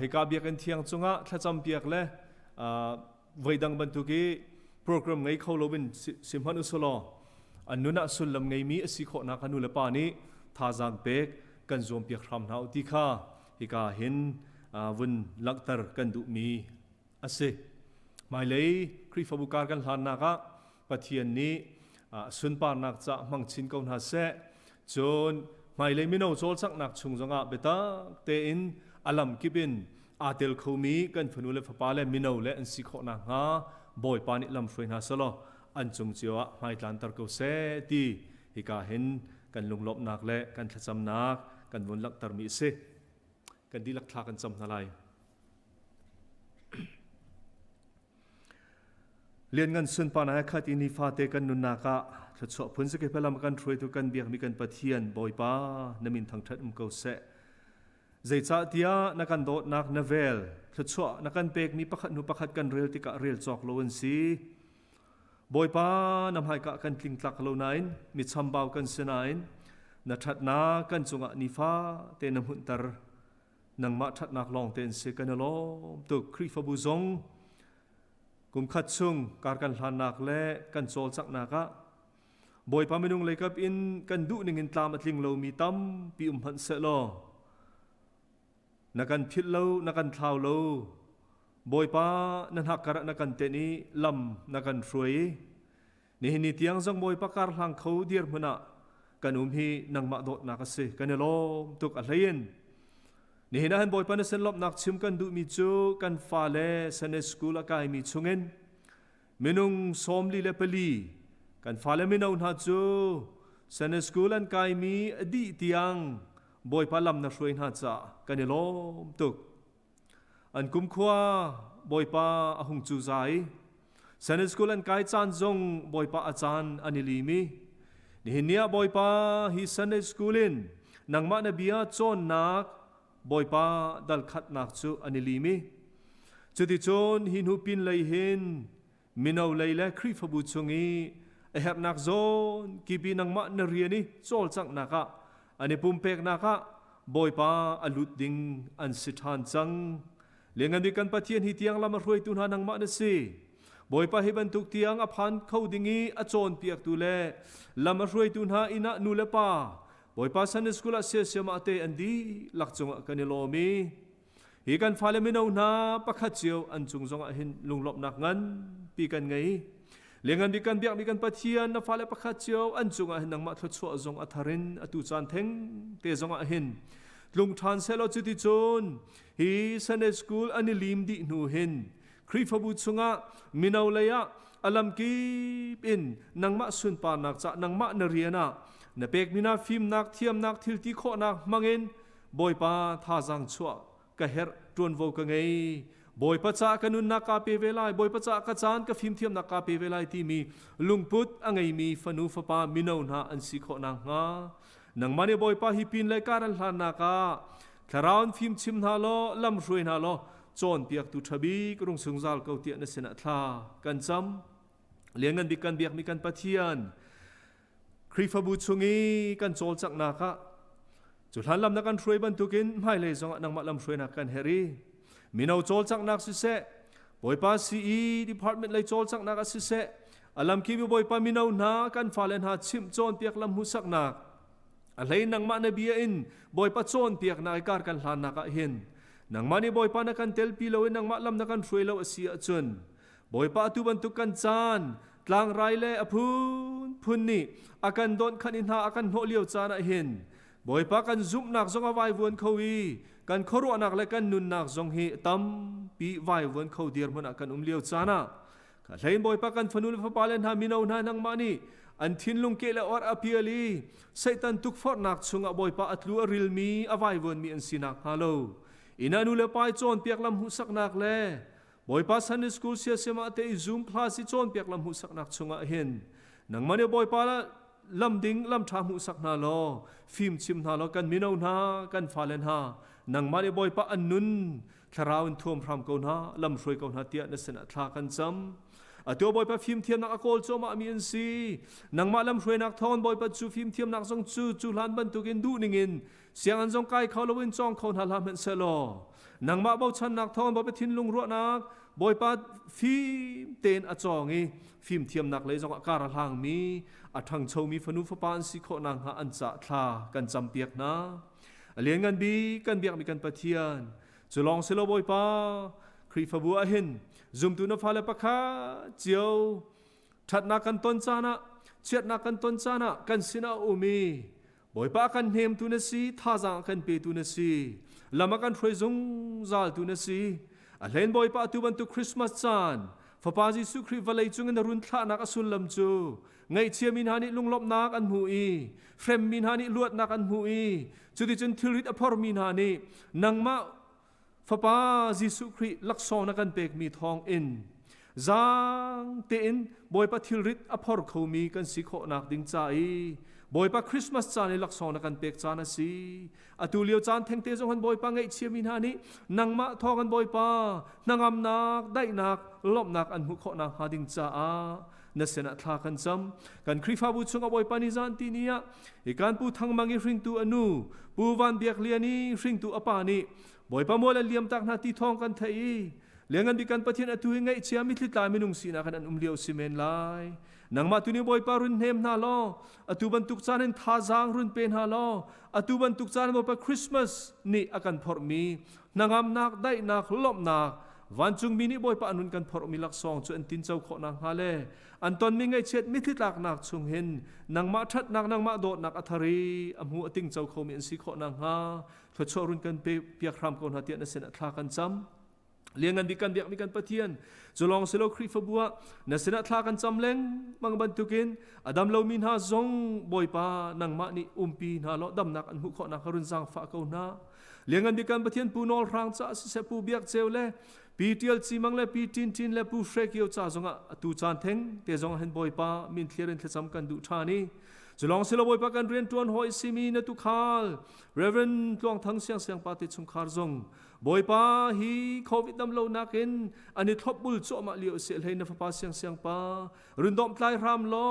hikabia kan thiang chunga thacham piak le voidang bantuki program ngai kholobin simhan usolo annuna sulam ngai mi asikho na kanu le pa ni thajang pek kan zom piak ram na uti kha hika hin vun laktar kan du mi ase mai lei khri fabukar kan hlan naka pathian ni sun par nak cha mangchin ko na se chon mai lei mino chol chak nak chung zonga beta te in alam kibin atel khomi kan phunu le phapa le mino le an sikho na nga boy pani lam froi na solo an chung chiwa mai Tlangtaar ko se ti hika hin kan lunglop nak le kan thacham nak kan vun laktar mi se kan di lak thla kan cham na lai liên ngân xuân pa na khat ini fa te kan nun naka thot so phun se ke pelam kan throi tu kan biak mi kan pathian boy pa namin thang that ko se zai cha tia na kan dot nak navel thot so na kan pek mi pakhat nu pakhat kan rel tika rel chok lo an si boy pa nam hai ka kan tling tlak lo nain mi chambau kan senain na that na kan chunga ni fa te nam hun tar nang ma that nak long ten se kan lo tu khri fa bu zong kum khat chung kar kan hlan nak le kan chol chak naka boy pa minung lekap in kan du ning in tlam atling lo mi tam pi han se lo na kan phit lo na kan thlau lo boy pa nan hak kar na kan te ni lam na kan hroi ni ni tiang jong boy pa kar hlang kho dir muna kan hi nang ma dot na ka se kan lo tuk a hlein ni hina han boy pa na sen lop nak chim kan du mi chu kan fa le Sunday school akai mi chungen minung somli le pali kan fa le minau na chu Sunday school an kai mi adi tiang boy pa lam na hroin ha cha kan lo tuk an kum khwa boy pa ahung chu zai Sunday school an kai chan zong boy pa achan anili mi ni hinia boy pa hi Sunday school in nang ma na bia chon nak boy pa dal khat nak chu anili mi chuti chon hin hu pin lei hin minau lei le khri fabu chungi a hep nak zon ki bi nang ma na riani chol chak naka ani pumpek naka boy pa alut ding an sithan chang lengan di kan pathian hi tiang lam roi tu na nang ma na si boy pa hi ban tuk tiang a phan khau dingi a chon piak tu le lam roi tu na ina nu le pa boy pa Sunday school se ma te andi lakchunga kanilomi hi kan phale minau na pakhat chiu an chung zonga hin lunglop nak ngan pi kan ngai เลี้ยงกันมีกันเบียกมีกันปะเทียนนะฟ้าและประคัดเจียวอันจงอาเห็นนังมาทดสอบจงอัธรินอตุจานเทงเตจงอาเห็นลุงทานเซลจุติโจนฮีซันเดย์สคูลอันนี้ลิมดิหนูเห็นครีฟบุตรสงะมินาวเลยะอลัมกีบินนังมาสุนปานักจะนังมาเนรียนะเนเปกมินาฟิมนักเทียมนักทิลติโคนักมังเงินบอยปาท่าจังชัวกะเฮร์จวนโวกงไงบอยปัจจากนุนนักกาเปเวลัยบอยปัจจากจานกะฟิมเทียมนักกาเปเวลัยที่มีลุงพุทธอังไงมีฟนูฟปามินาวนาอันสิโคนังงานังมันบอยปาฮิปินเลยการันลานักาคาราวน์ฟิมชิมนาโลลำรวยนาโลจอนเปียกตุทบีกรุงสุงซาลเกาเตียนเสนาทากันจำเลี้ยงกันบิกันเบียกมีกันปะเทียนครีฟบุตรชงีกันโจลจักนักะจุดหันลำนักกันรวยบรรทุกินไม่เลยจงนังมาลำรวยนักกันเฮรีมีเอาโจลจักนักสิเสบอยปาซีอีดีพาร์ตเมนต์เลยโจลจักนักสิเสอลัมคีบิบอยปามีเอาหนากันฟาเลนหาชิมโจนเปียกลำหุสักนักอะไรนังมาเนบีอินบอยปาโจนเปียกนักการกันลานนักเห็นนังมานี่บอยปานักกันเทลปีโลนังมาลำนักกันรวยเราเสียจนบอยปาตุบันทุกันจานกลางไรเล่อพุนนี่อากันโดนขันอินหาอากันโหเลียวจานเห็นบอยปากันซุ่มนักจงเอาไว้วนเขาวีกันขรุนักและกันนุนนักจงเฮตั้มปีไว้วนเขาเดียร์มันอากันเลียวจานะกันเลยบอยปากันฟนุนฟปาเลนหามินาวนานังมานี่อันทินลุงเกลออร์อพิเอลีไซตันทุกฟอร์นักจงเอาบอยปาอัตลูอริลมีเอาไว้วนมีอันสินักฮัลโหลอินานุเลปายโจนเปียกลำหุสักนักเล่บอยปาซันนิสคูลเสียเสมาเตอิซูมคลาสิโจนเปียกลำหุสักนักจงเอาเห็นนังมันเนี่ยบอยปาละลำดิ้งลำทาหุสักนาโลฟิล์มชิมนาโลกันมินาวนากันฟาเลนฮานังมันเนี่ยบอยปาอันนุนคาราวน์ท่วมพรำเกาหน้าลำรวยเกาหน้าเตียนเสนาทากันจำตัวบอยปาฟิล์มเทียมนักอโกลโจมามีอันซีนังมาลำรวยนักทอนบอยปาจูฟิล์มเทียมนักจงจูลันบันตุกินดูนิงินเสียงอันจงไกเขาลวินจองเขาหาลาเมนเซโลนังมาเบาชันนักทอนบอยปาทินลุงรัวนักบอยปาฟิล์มเตนอจองอีฟิล์มเทียมนักเลยจงการะลางมีอัฐังโชมีฟนุฟปานสิโคนังหาอันจะทากันจำเปียกนะเลี้ยงกันบีกันเบียกมีกันปะเทียนจะลองเซโลบอยปาครีฟบัวเห็นซุมตุนฟ้าเลปะคาเจียวทัดนักกันต้นจานะเชียดนักกันต้นจานะกันสินาอุมีบอยปากันเฮมตุนสีท่าจางกันเปตุนสีลำกันฟรซุงซาลตุนสีเล่นบอยปาตุบันตุคริสต์มาสจานฟปาจิสุครีวาเลจุงกันรุนทานักสุลลำจูไงเชียมินฮานิลุงลบนักอันหูอีเฟรมมินฮานิลวดนักอันหูอีจุดที่จนทิริตอภรมินฮานินังมาฟปาจิสุครีลักษณะกันเปกมีทองอินจางเตอินบอยปาทิริตอภรเขามีกันสิโคนักดิ้งใจบอยปาคริสต์มาสจานในลักษณะกันเปกจานะสีอตุเลียวจานเทงเตจงกันบอยปาไงเชียมินฮานินังมาทองกันบอยปานางอำนักได้นักลบนักอันหุโคนักหาดิ้งจ้านัสนาทากันจำกันคริฟาบุชงอบอยปานิจานตีเนียอีการปูทั้งมังยิริงตูอนูปูวันเบียกเลียนีริงตูอปานีบอยปาโมลเลียมตักนาทีทองกันไทยเลี้ยงกันบิกันปะเทียนอตุยไงเชียมิตรลายมินุงสีนักนันเลียวซีเมนไลนังมาตุนีบอยปารุนเฮมนาลออตุบันตุกจานันทาจางรุนเป็นฮาลออตุบันตุกจานบอยปาคริสต์มาสนี่อากันพอร์มีนางามนักได้นักลบนักวันจุงมินิบอยปานุนกันพอร์มีลักษณ์จนตินเจ้าขอนางฮาเลอันตอนมีไงเช็ดมิตรลักนักชุงเห็นนางมาทัดนักนางมาโดดนักอัธรีอำหัวติงเจ้าเขามีอันสิขอนางฮาทดชรุนกันเปียกครามคนหาเตียนเสนาทากันจำเลี้ยงกันบิกันเบียกมีกันปะเทียนจะลองเซโลครีฟบัวเนเสนาทากันจำเล้งมังบันตุกินอดัมเลามินฮาจงบอยปานางมานี่ปีนาโลดำนักอันหุขอนักรุนจางฟ้าเกาหน้าเลี้ยงกันบิกันปะเทียนปูนอลรางจ้าสิเสปูเบียกเจวเล่ปีเทียลซีมังเล่ปีทินเล่ปูเฟรกิโอจ้าจงอ่ะตูจานเทงเตจงเห็นบอยปามินเทียรินเทจำกันดูทานีจะลองเซโลบอยปากันเรียนตัวนหอยซิมีนตุคาลเรเวนตวงทั้งเสียงปาติชุมคาร์จงบอยปาฮีโควิดดำโลนักินอันนี้ทบบุลโจมาเลียวเสียเลยนะฟ้าเสียงปารุนดอมทลายรามล้อ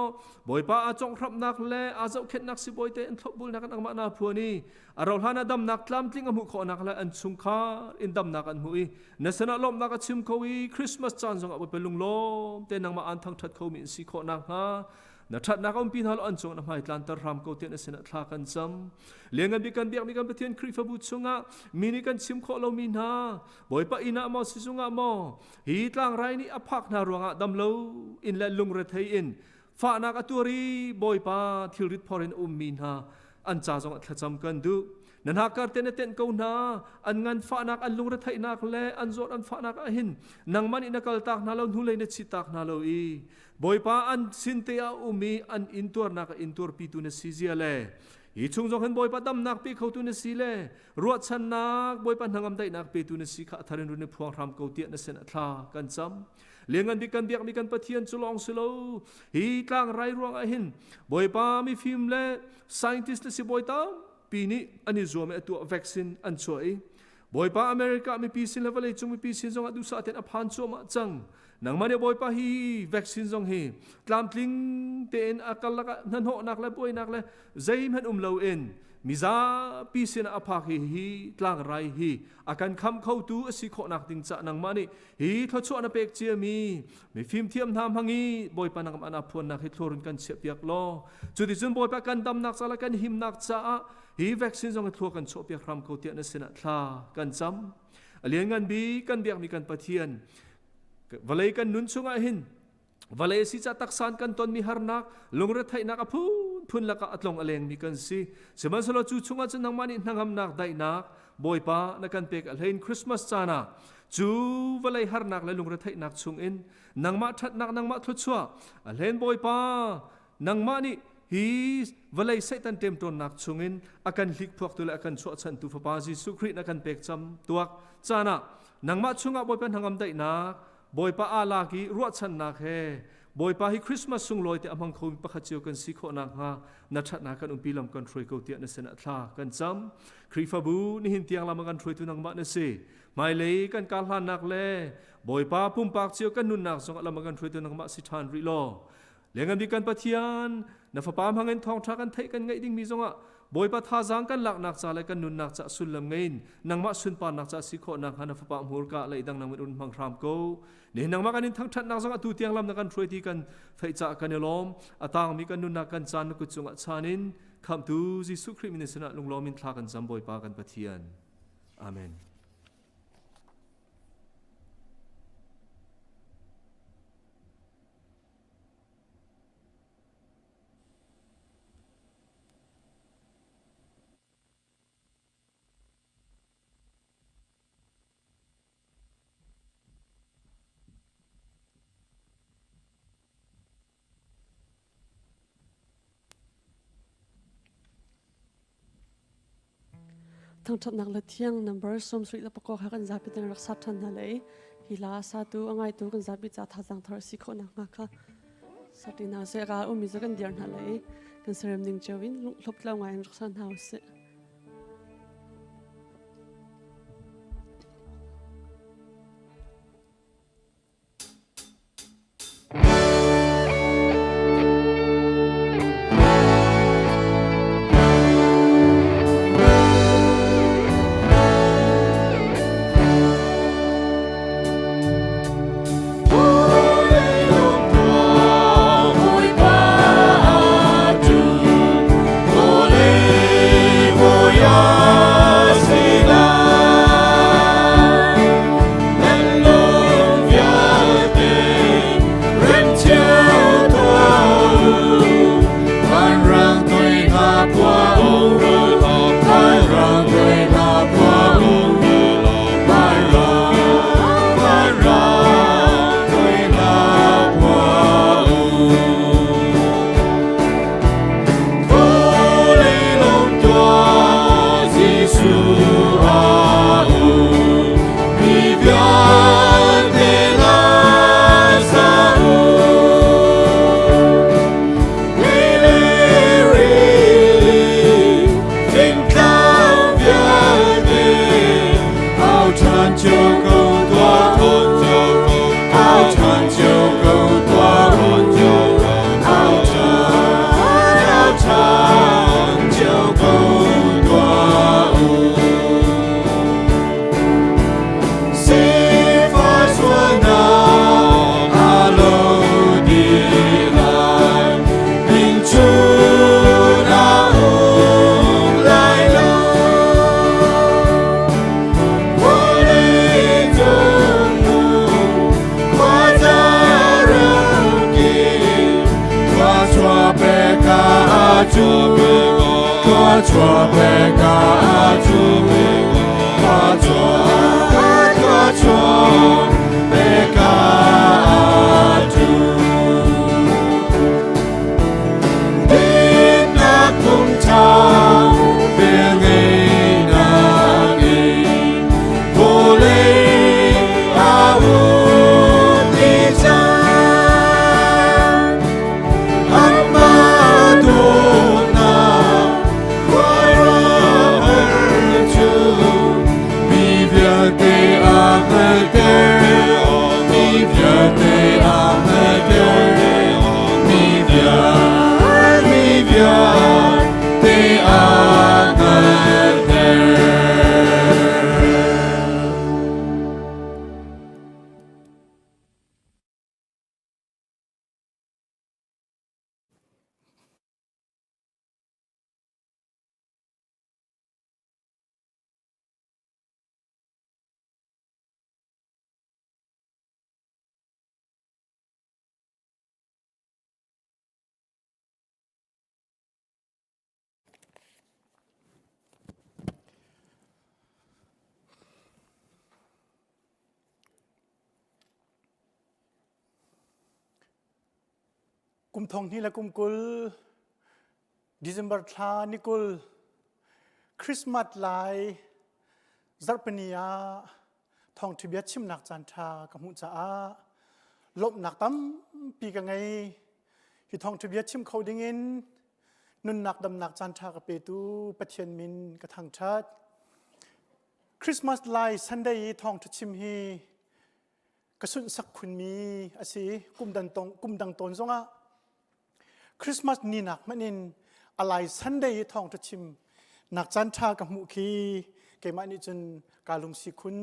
บอยปาอาจงรับนักเล่อาเจ้าเข็ดนักสิบอยเตนทบบุลนักอังมานาพัวนี้เราหานาดำนักลำทิ้งอมุขอนักและอันชุมคาอินดำนักอันหุยเนสนาลมนักชิมเขาวีคริสต์มาสจันทร์จงเอาไปลุงลมเตนังมาอันทั้งทัดเขามีสิขอนักฮะ na that na kaum pinhal an chong na mai Tlangtaar ram ko te na sena thla kan cham lengan bi kan biak mi kan pathian kri fa bu chunga mini kan chim kho lo min ha boi pa ina mo si chunga mo hi tlang rai ni aphak na ruanga dam lo in la lung re thei in fa na ka turi boi pa thil rit foreign min ha an cha jong thla cham kan du nan ha kar ten ten ko na an ngan fa nak an lung re thai nak le an zot an fa nak a hin nang man ina kal tak na lo nu le ne chi tak na lo i boi pa an sin te a an intur nak intur pi tu ne si zia le hi chung jong hen boi pa dam nak pi khau tu ne si le ruat chan nak boi pa nangam dai nak pi tu ne si kha tharin ru ne phuang ram ko ti na sen thla kan cham lengan bi kan biak mi kan pathian chulong silo hi tlang rai ruang a hin boi pa mi film le scientist le si boi ta pini ani zo me tu vaccine an choi boi pa America mi pi sin level chung mi pi sin jong adu sa ten a phan cho ma chang nang mane boi pa hi vaccine jong hi tlam tling ten akal la nan ho nak le boi nak le zaim han lo en miza pi sin a phak hi tlang rai hi akan kham khau tu asi kho nak ting cha nang mani hi tho cho na pek chia mi film thiam tham hangi boi pa nang ana phon nak hi thlorun kan che piak lo chu ti chun boi pa kan dam nak sala kan him nak cha hi vaccine jong thlo kan cho piak ram ko tia na sena thla kan cham alian ngan bi kan biak mi kan pathian Vawlei kan nun chunga hin Vawlei si cha taksan kan ton mi harnak lungre thai nak phun laka atlong aleng mi kan si seman solo chu chunga chen nang mani nangam nak dai nak boi pa na kan pek alhein Christmas chana chu Vawlei harnak le lungre thai nak chung in nangma that nak nangma thu chua alhen boi pa nangma ni hi Vawlei satan tem ton nak chungin akan hlik phuak tu le akan chua chan tu fa pa Jesu Christ akan pek cham tuak chana nangma chunga boi pa nangam dai nak boi pa ala ki ruat chan nak he boi pa hi Christmas sung loi te amang khom pa khachiu kan si kho nak ha na that na kan umpi lam kan throi ko ti na sena thla kan cham khri fa bu ni hin tiang lam kan throi tu nang ma na se mai le kan kal han nak le boi pa pum pak chiu kan nun nak song lam kan throi tu nang ma si than ri lo lengan bi kan pathian na fa pam hangen Thawngṭha kan thei kan ngai ding mi zonga boi pa tha jang kan lak nak cha le kan nun nak cha sul lam ngain nang ma sun pa nak cha si kho nak hana fa pa mur ka le dang nang un mang ram ko ne nang ma kan in thang that nak zonga tu tiang lam na kan throi ti kan thei cha kan elom atang mi kan nun nak kan chan ku chunga chanin kham tu Jesu Christ min sena lunglom in thla kan jam boi pa kan pathian amen Thawngṭha nak la thiang number som sri la pako ha kan zapi teng raksa than na le hila sa tu angai tu kan zapi cha tha jang thar si kho na nga kha satina se ga umi za kan dir na le kan serem ning chawin lop tlaw ngai raksa na se Vawlei กุมทองนี่และกุมกุลDecember ทานิกุลคริสต์มาสไลจัดเป็นยาทองทิเบียชิมนักจันทากับมุจ้าลบหนักตั้มปีกันไงที่ทองทิเบียชิมเขาดิ้งินนุนหนักดำหนักจันทากับเปตูปะเทียนมินกับทางชัดคริสต์มาสไลซันเดย์ทองทุชิมฮีกระสุนสักคุณมีอาศัยกุมดังตนซงะคริสต์มาสนี่นักมันนินอะไรซันเดย์ทองทุชิมนักจันทากับมุขีเกมันนี่จนกาลุงสิคุณ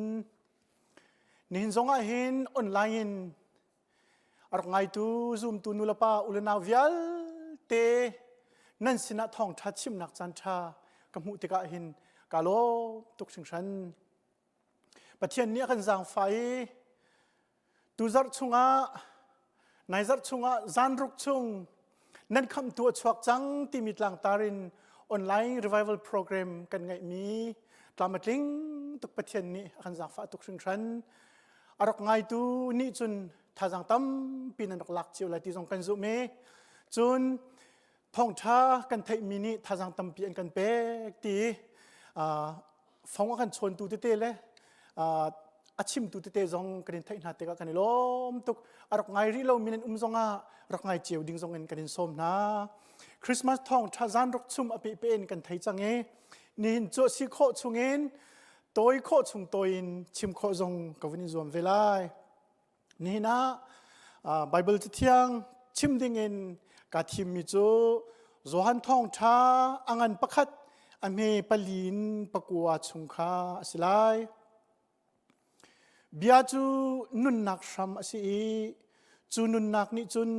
นี่ซงะเห็นออนไลน์อารมณ์ไงตูซูมตูนุลปาอุลนาวิลเตนั่นสินะทองทัดชิมนักจันทากับมุติกาเห็นกาโลตุกสิงชันประเทศนี้กันจางไฟตูจัดชุงะนายจัดชุงะจานรุกชุงนั่นคำตัวชวกจังที่มีTlangtaarออนไลน์ revival program กันไงมีตามมาลิงตุกประเทศนี้กันจางฟ้าตุกสิงชันอารมณ์ไงตูนี่จนท่าจังตั้มปีนันหลักเจียวไหลที่ส่งกันจุเมจนท่องท่ากันไทยมินิท่าจังตั้มปีอันกันเป๊กตีฟังว่ากันชนตูเตะเลยอาชิมตูเตะจงกันไทยนาเตกกันล้มตุกอารมณ์ไงรีเรามีนันจงรักไงเจียวดิ้งจงกันส้มนะคริสต์มาสท่องท่าจันรักชุมอภิเป็นกันไทยจังเงนี่โจสิโคชงเงินตัวโคชงตัวอินชิมโคจงกับวินิจวมเวลานี่นะไบเบิลที่เที่ยงชิมดิ่งเงินกับทีมมิจูโจฮันท่องท่าอังันประคัดอเมปลินปกัวชงคาสิไลเบียจูนุนนักชัมสิจูนุนนักนี่จุน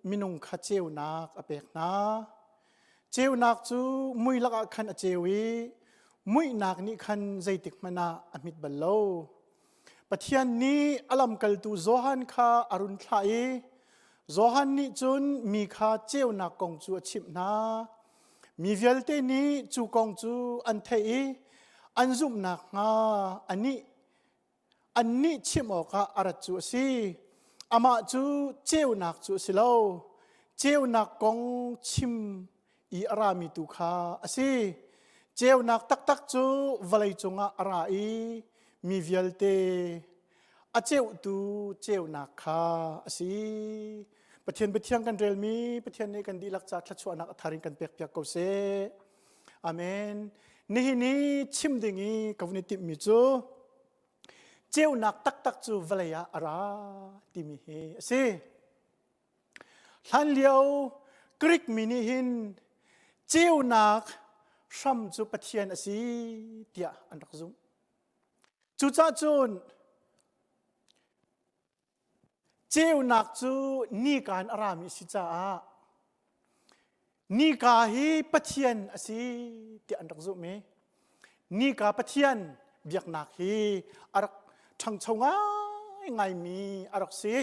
มินุงคาเจวนักอเปกนาเจวนักจูมุยลักขันอเจวีมุยนักนี่ขันใจติกมนาอมิดบัลโลปะเทียนนี้อลัมกัลตูโจฮันคาอรุณไทยโจฮันนี่จุนมีคาเจวนักกงจูชิมนามีเวลเตนี้จูกงจูอันเทยอันซุมนักงาอันนี้ชิมออกอารัจูซีอามาจูเจวนักจูสิโลเจวนักกงชิมอีอารามิตุคาอซีเจวนักตักจูวลัยจงอาราอีมีเวลเตอาเจวตูเจวนักคาอซีประเทศประเทศกันเรลมีประเทศนี้กันดีลักจัดทัชวนักทารินกันเปียกเปียกเขาเสอาเมนนี่ชิมดิ่งกับนิติมิจูเจ้านักตักจูวลัยอาราติมิเฮสิท่านเลี้ยวกริกมินิหินเจ้านักชัมจูประเทศอสิเดียอันรักซุมจูจ้าจูนเจ้านักจูนี่การอารามิสิจ้านี่กาฮีปะเทียนอสิที่อันรักซุเมนี่กาปะเทียนเบียกนักฮีอารักทั้งชงไงมีอารักสิ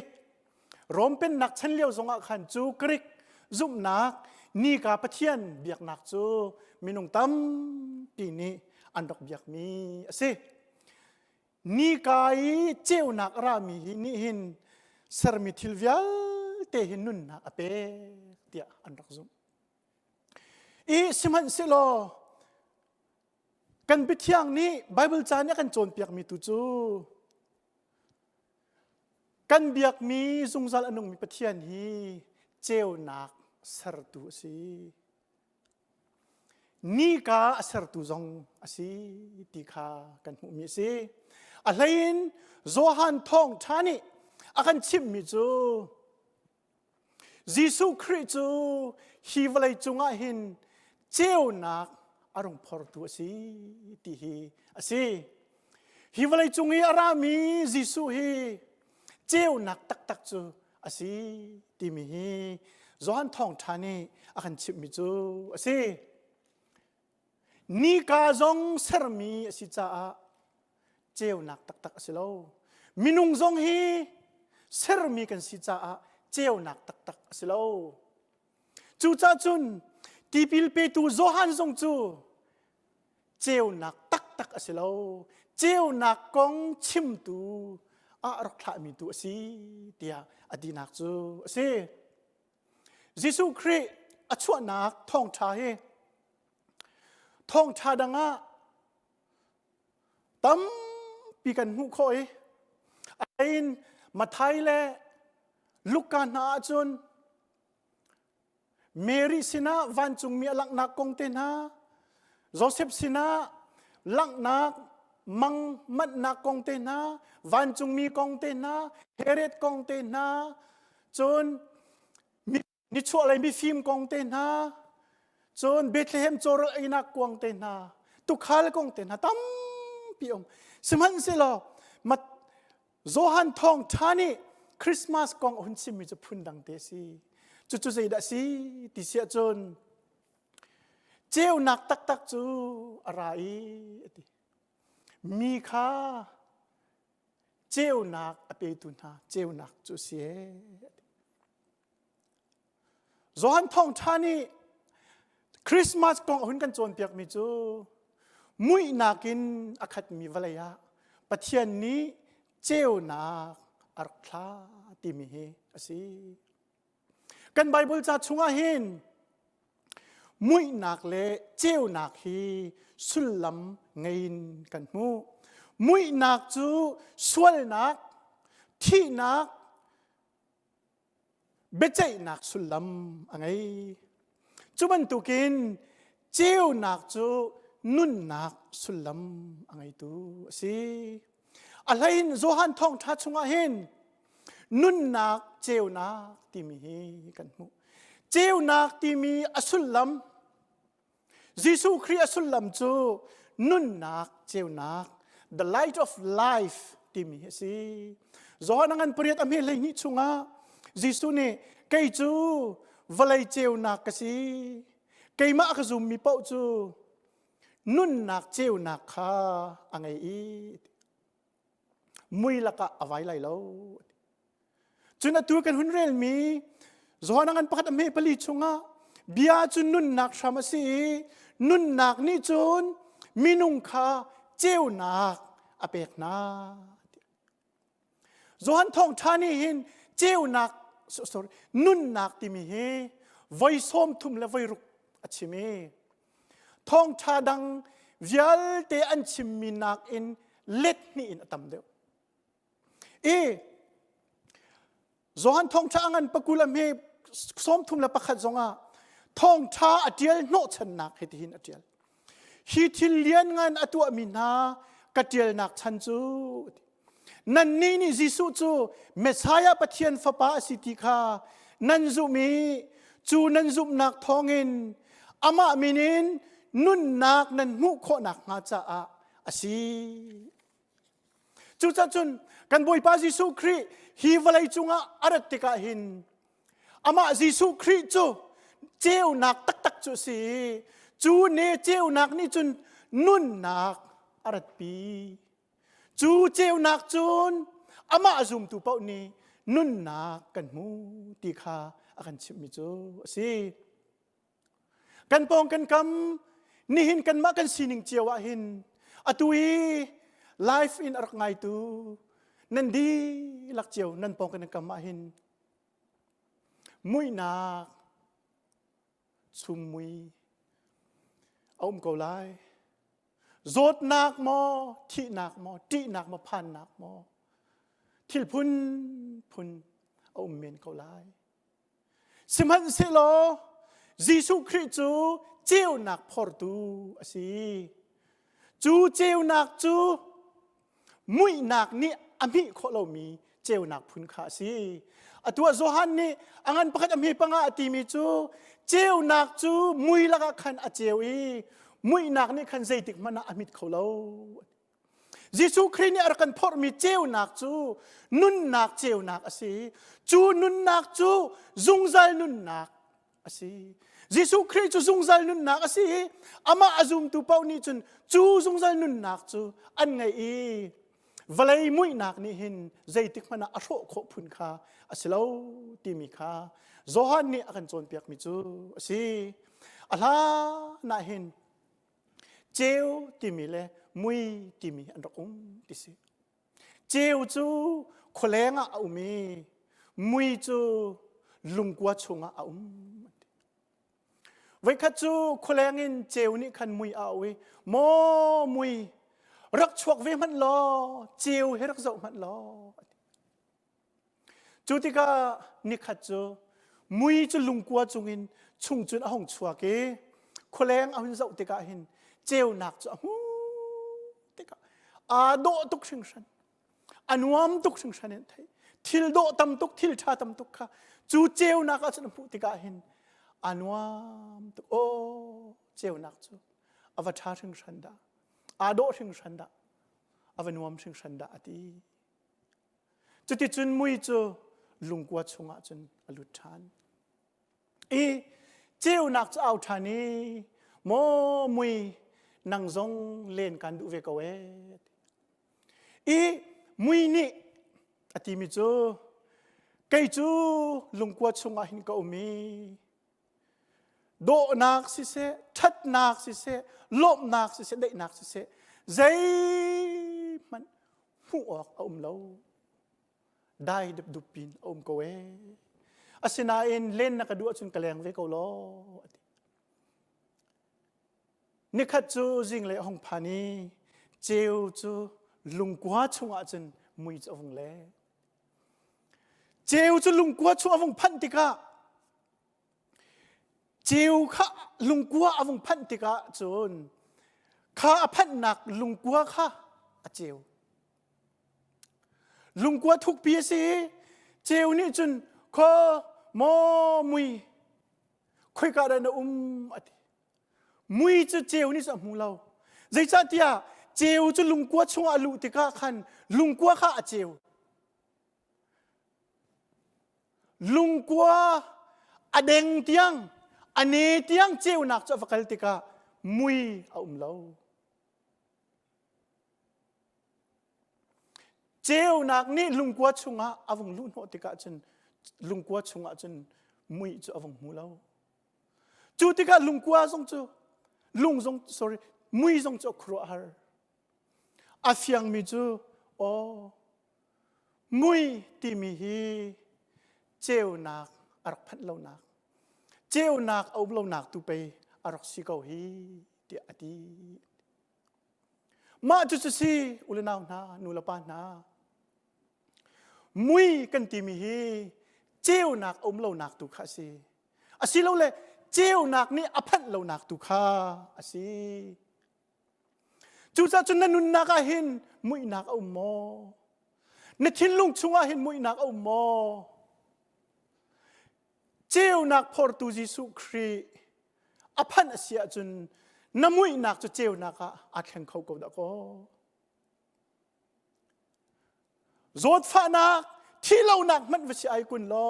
รวมเป็นนักชันเลี้ยวสงขันจูกริก ซุ่มนักนี่กาปะเทียนเบียกนักจูมีนงตั้มปีนี้อันดอกเบียกมีสินี่กายเจ้านักรามีนี่หินสรมิทิลเวียลเตหินนุนนักอเปเตียอันดอกซุ่มอีสิมันสิโลกันไปเที่ยงนี้ไบเบิลจานเนี่ยกันโจนเปียกมีตุจูกันเบียกมีซุงซัลอนุงมีปะเทียนฮีเจ้านักสรตุสีนี่กาสรตุจงสีติคากันหูมีสีอะไรนโจฮันท่องท่านี่อากันชิมมีจูยิสุคริจูฮิวไลจุงอาหินเจ้านักอารมณ์พอร์ตัวสีติฮีสีฮิวไลจุงฮีอารามียิสุฮีเจ้านักตักจูสีติมีฮีโจฮันท่องท่านี่อากันชิมมีจูสีนี่กาจงเสรมีสิจ้าเจ้านักตักสิโลมินุงจงฮีเสรมีกันสิจ้าเจ้านักตักสิโลจูจ้าจุนที่พิลเปตูโจฮันจงจูเจ้านักตักสิโลเจ้านักกงชิมตูรักษามีตัวสิเดียอดีนักจูสิยิสุคริอชวนักท่องชาเฮท่องชาดังะตั้มปีกันหูคอยไอ้มาไทยเลลูกกันอาจุนเมริสินะวันจุงมีลักนักกงเตนะโจเซฟสินะลักนักมังมัดนักกงเตนะวันจุงมีกงเตนะเฮเรตกงเตนะจนนิชัวอะไรมีฟิล์มกงเตนะจนเบธเลเฮมโจรไอนักกวงเตนะตุคาลกงเตนะตั้มปีอมสมันสิลอมาโจฮันทองทานี่คริสต์มาสกองหุ่นซิมีจะพุ่นดังเตสีจุใจดัสีติเสียจนเจ้านักตักจูอะไรมีค่าเจ้านักอเปตุนาเจ้านักจูเสียโจฮันทองทานี่คริสต์มาสกองหุ่นกันโจนเปียกมีจูมุยนักินอคัดมีวะเลยะปะเทียนนี้เจ้านักอักษาติมีเฮสิกันไบเบิลจะชงอาหินมุยนักเลเจ้านักฮีสุลลัมเงินกันหูมุยนักจูสวลนักที่นักเบเจนักสุลลัมอะไรจุบันตุกินเจ้านักจูนุนนักสุลลัมอะไรตูสิอะไรโจฮันท่องทัดชงอาหินนุนนักเจ้านักที่มีกันหูเจ้านักที่มีอสุลลัมยิสุคริสต์อสุลลัมจูนุนนักเจ้านัก the light of life ที่มีสิโจฮันงันเปรียดอเมเลยนิชงายิสุเนี่ยใครจูวลัยเจ้านักกสิใครมาอักซุมมีเป้าจูนุนนักเจ้านักข้าอะไรอีมุยละกะอวัยไหลแล้วจุนตัวกันหุ่นเรลมีโจฮันงันพัดอเมปลีชงาเบียจุนนุนนักชามาสีนุนนักนี่จุนมินุงคาเจ้านักอเปกนาโจฮันทองทานี่หินเจ้านักนุนนักที่มีเฮไว้ส้มทุ่มและไว้รุกอชิเมทองชาดังวิลเตอันชิมมีนักอินเล็ดนี่อินตัมเดียวโจฮันทองชางันปะกุลเมส้มทุ่มและประคัดจงอาทองชาอเดียลโนชันนักเฮติหินอเดียลฮิทิลเลียนงานอตัวมินากเดียลนักชันจูนั่นนี่ยิสุจูเมสายาปะเทียนฟ้าสิติคานั่นจุมีจูนั่นจุมนักทองอินอามามินินนุนนักนั่นมุขนักงาจ้าอาศีจูจ้าจุนกันบอยปายิสุครีฮีวลัยจุงอารัตติกาหินอามายิสุครีจูเจ้านักตักจูสีจูเนเจ้านักนี่จุนนุนนักอารัตปีจูเจ้านักจุนอามาจุมตูเป้านี้นุนนักกันมูติคา akan chim mi chu si kan pong kan kam ni hin kan ma kan sining chiawa hin atui life in arak ngai tu nan di lak chiaw nan pong kan kam ma hin mui na chum mui ko lai zot nak mo thi nak mo ti nak mo phan nak mo thil phun men ko lai simhan se lo Giêsu Christ chu chiêu nak phor tu asi chu chiêu nak chu mui nak ni ami kho lo mi chiêu nak phun kha si atua Johan ni angan pakhat ami panga ati mi chu chiêu nak chu mui laka khan a chiêu i mui nak ni khan zaitik mana amit kho lo Giêsu Christ ni arakan phor mi chiêu nak chu nun nak chiêu nak asi chu nun nak chu zungzal nun nak asi Giêsu Christ chu zungzal nun nak asi ama azum tu pau ni chun chu zungzal nun nak chu an ngai i Vawlei mui nak ni hin zaitik mana a ro kho phun kha asilo ti mi kha Johan ni akan chon piak mi chu asi ala na hin cheu ti mi le mui ti mi an rong ti si cheu chu kholenga a umi mui chu lungkwa chunga a Vậy khát chú khô lengin chèo ni khăn mùi ảo ấy mò mùi rắc chuộc về mặt lo chèo hết rắc dậu mặt lo chú thì cả ni khát chú mùi chú lung qua chung in chung chun hong chuộc cái khô leng ao dậu thì cả hin chèo nạc chú thì cả độ tục sinh sản nuam tục sinh sản thấy thil độ tâm tục thil cha tâm tục cả chú chèo nạc ở trên phụ thì cả hin Anuam tu cheu nak chu avatar sing shanda ado sing shanda avanuam sing shanda ati chuti chun mui chu lungkwa chunga chun aluthan cheu nak chu au thani mo mui nang zong len kan du ve ka we mui ni ati mi chu kai chu lungkwa chunga hin ka umi độ nạc si se, thất nạc si se, lộp nạc si se, đậy nạc si se, giấy mặn phụ lâu, đai đập đục pin câu e, asinain lên nạc đua chun kaleng với câu lo, nikat chu jing le hong pani, treo chu lung quá chung a chun mui chu vong le, treo chu lung quá chung a vong pan tika. Chiều khá lung qua avong pan tika chun khá pan nak lung qua khá chiều lung qua thuk bia si chiều ni chun kho mo mui khoi ka da na ati mui chu chiều ni sa mu lo zai cha tia chiều chu lung qua chung alu tika khan lung qua khá chiều lung qua adeng tiang ane tiang cheu nak cho vakal tika mui a lo cheu nak ni lungkwa chunga avong lu no tika chen lungkwa chunga chen mui cho avong mu lo chu tika lungkwa zong chu lung zong sorry mui zong cho khro har afyang mi chu mui ti mi hi cheu nak arak phat lo nak cheu nak au lo nak tu pe arok si ko hi ti ati ma chu chu si ulanaw na nulapa na mui kan ti mi hi cheu nak lo nak tu kha si asi lo le cheu nak ni aphat lo nak tu kha asi chu cha chun nun nak a hin mui nak au mo ne thin lung chunga hin mui nak au mo cheu nak phor tu Giêsu Christ aphan asia chun namui nak chu cheu nak a khen khau ko da ko zot pha nak thilo nak man vasi ai kun lo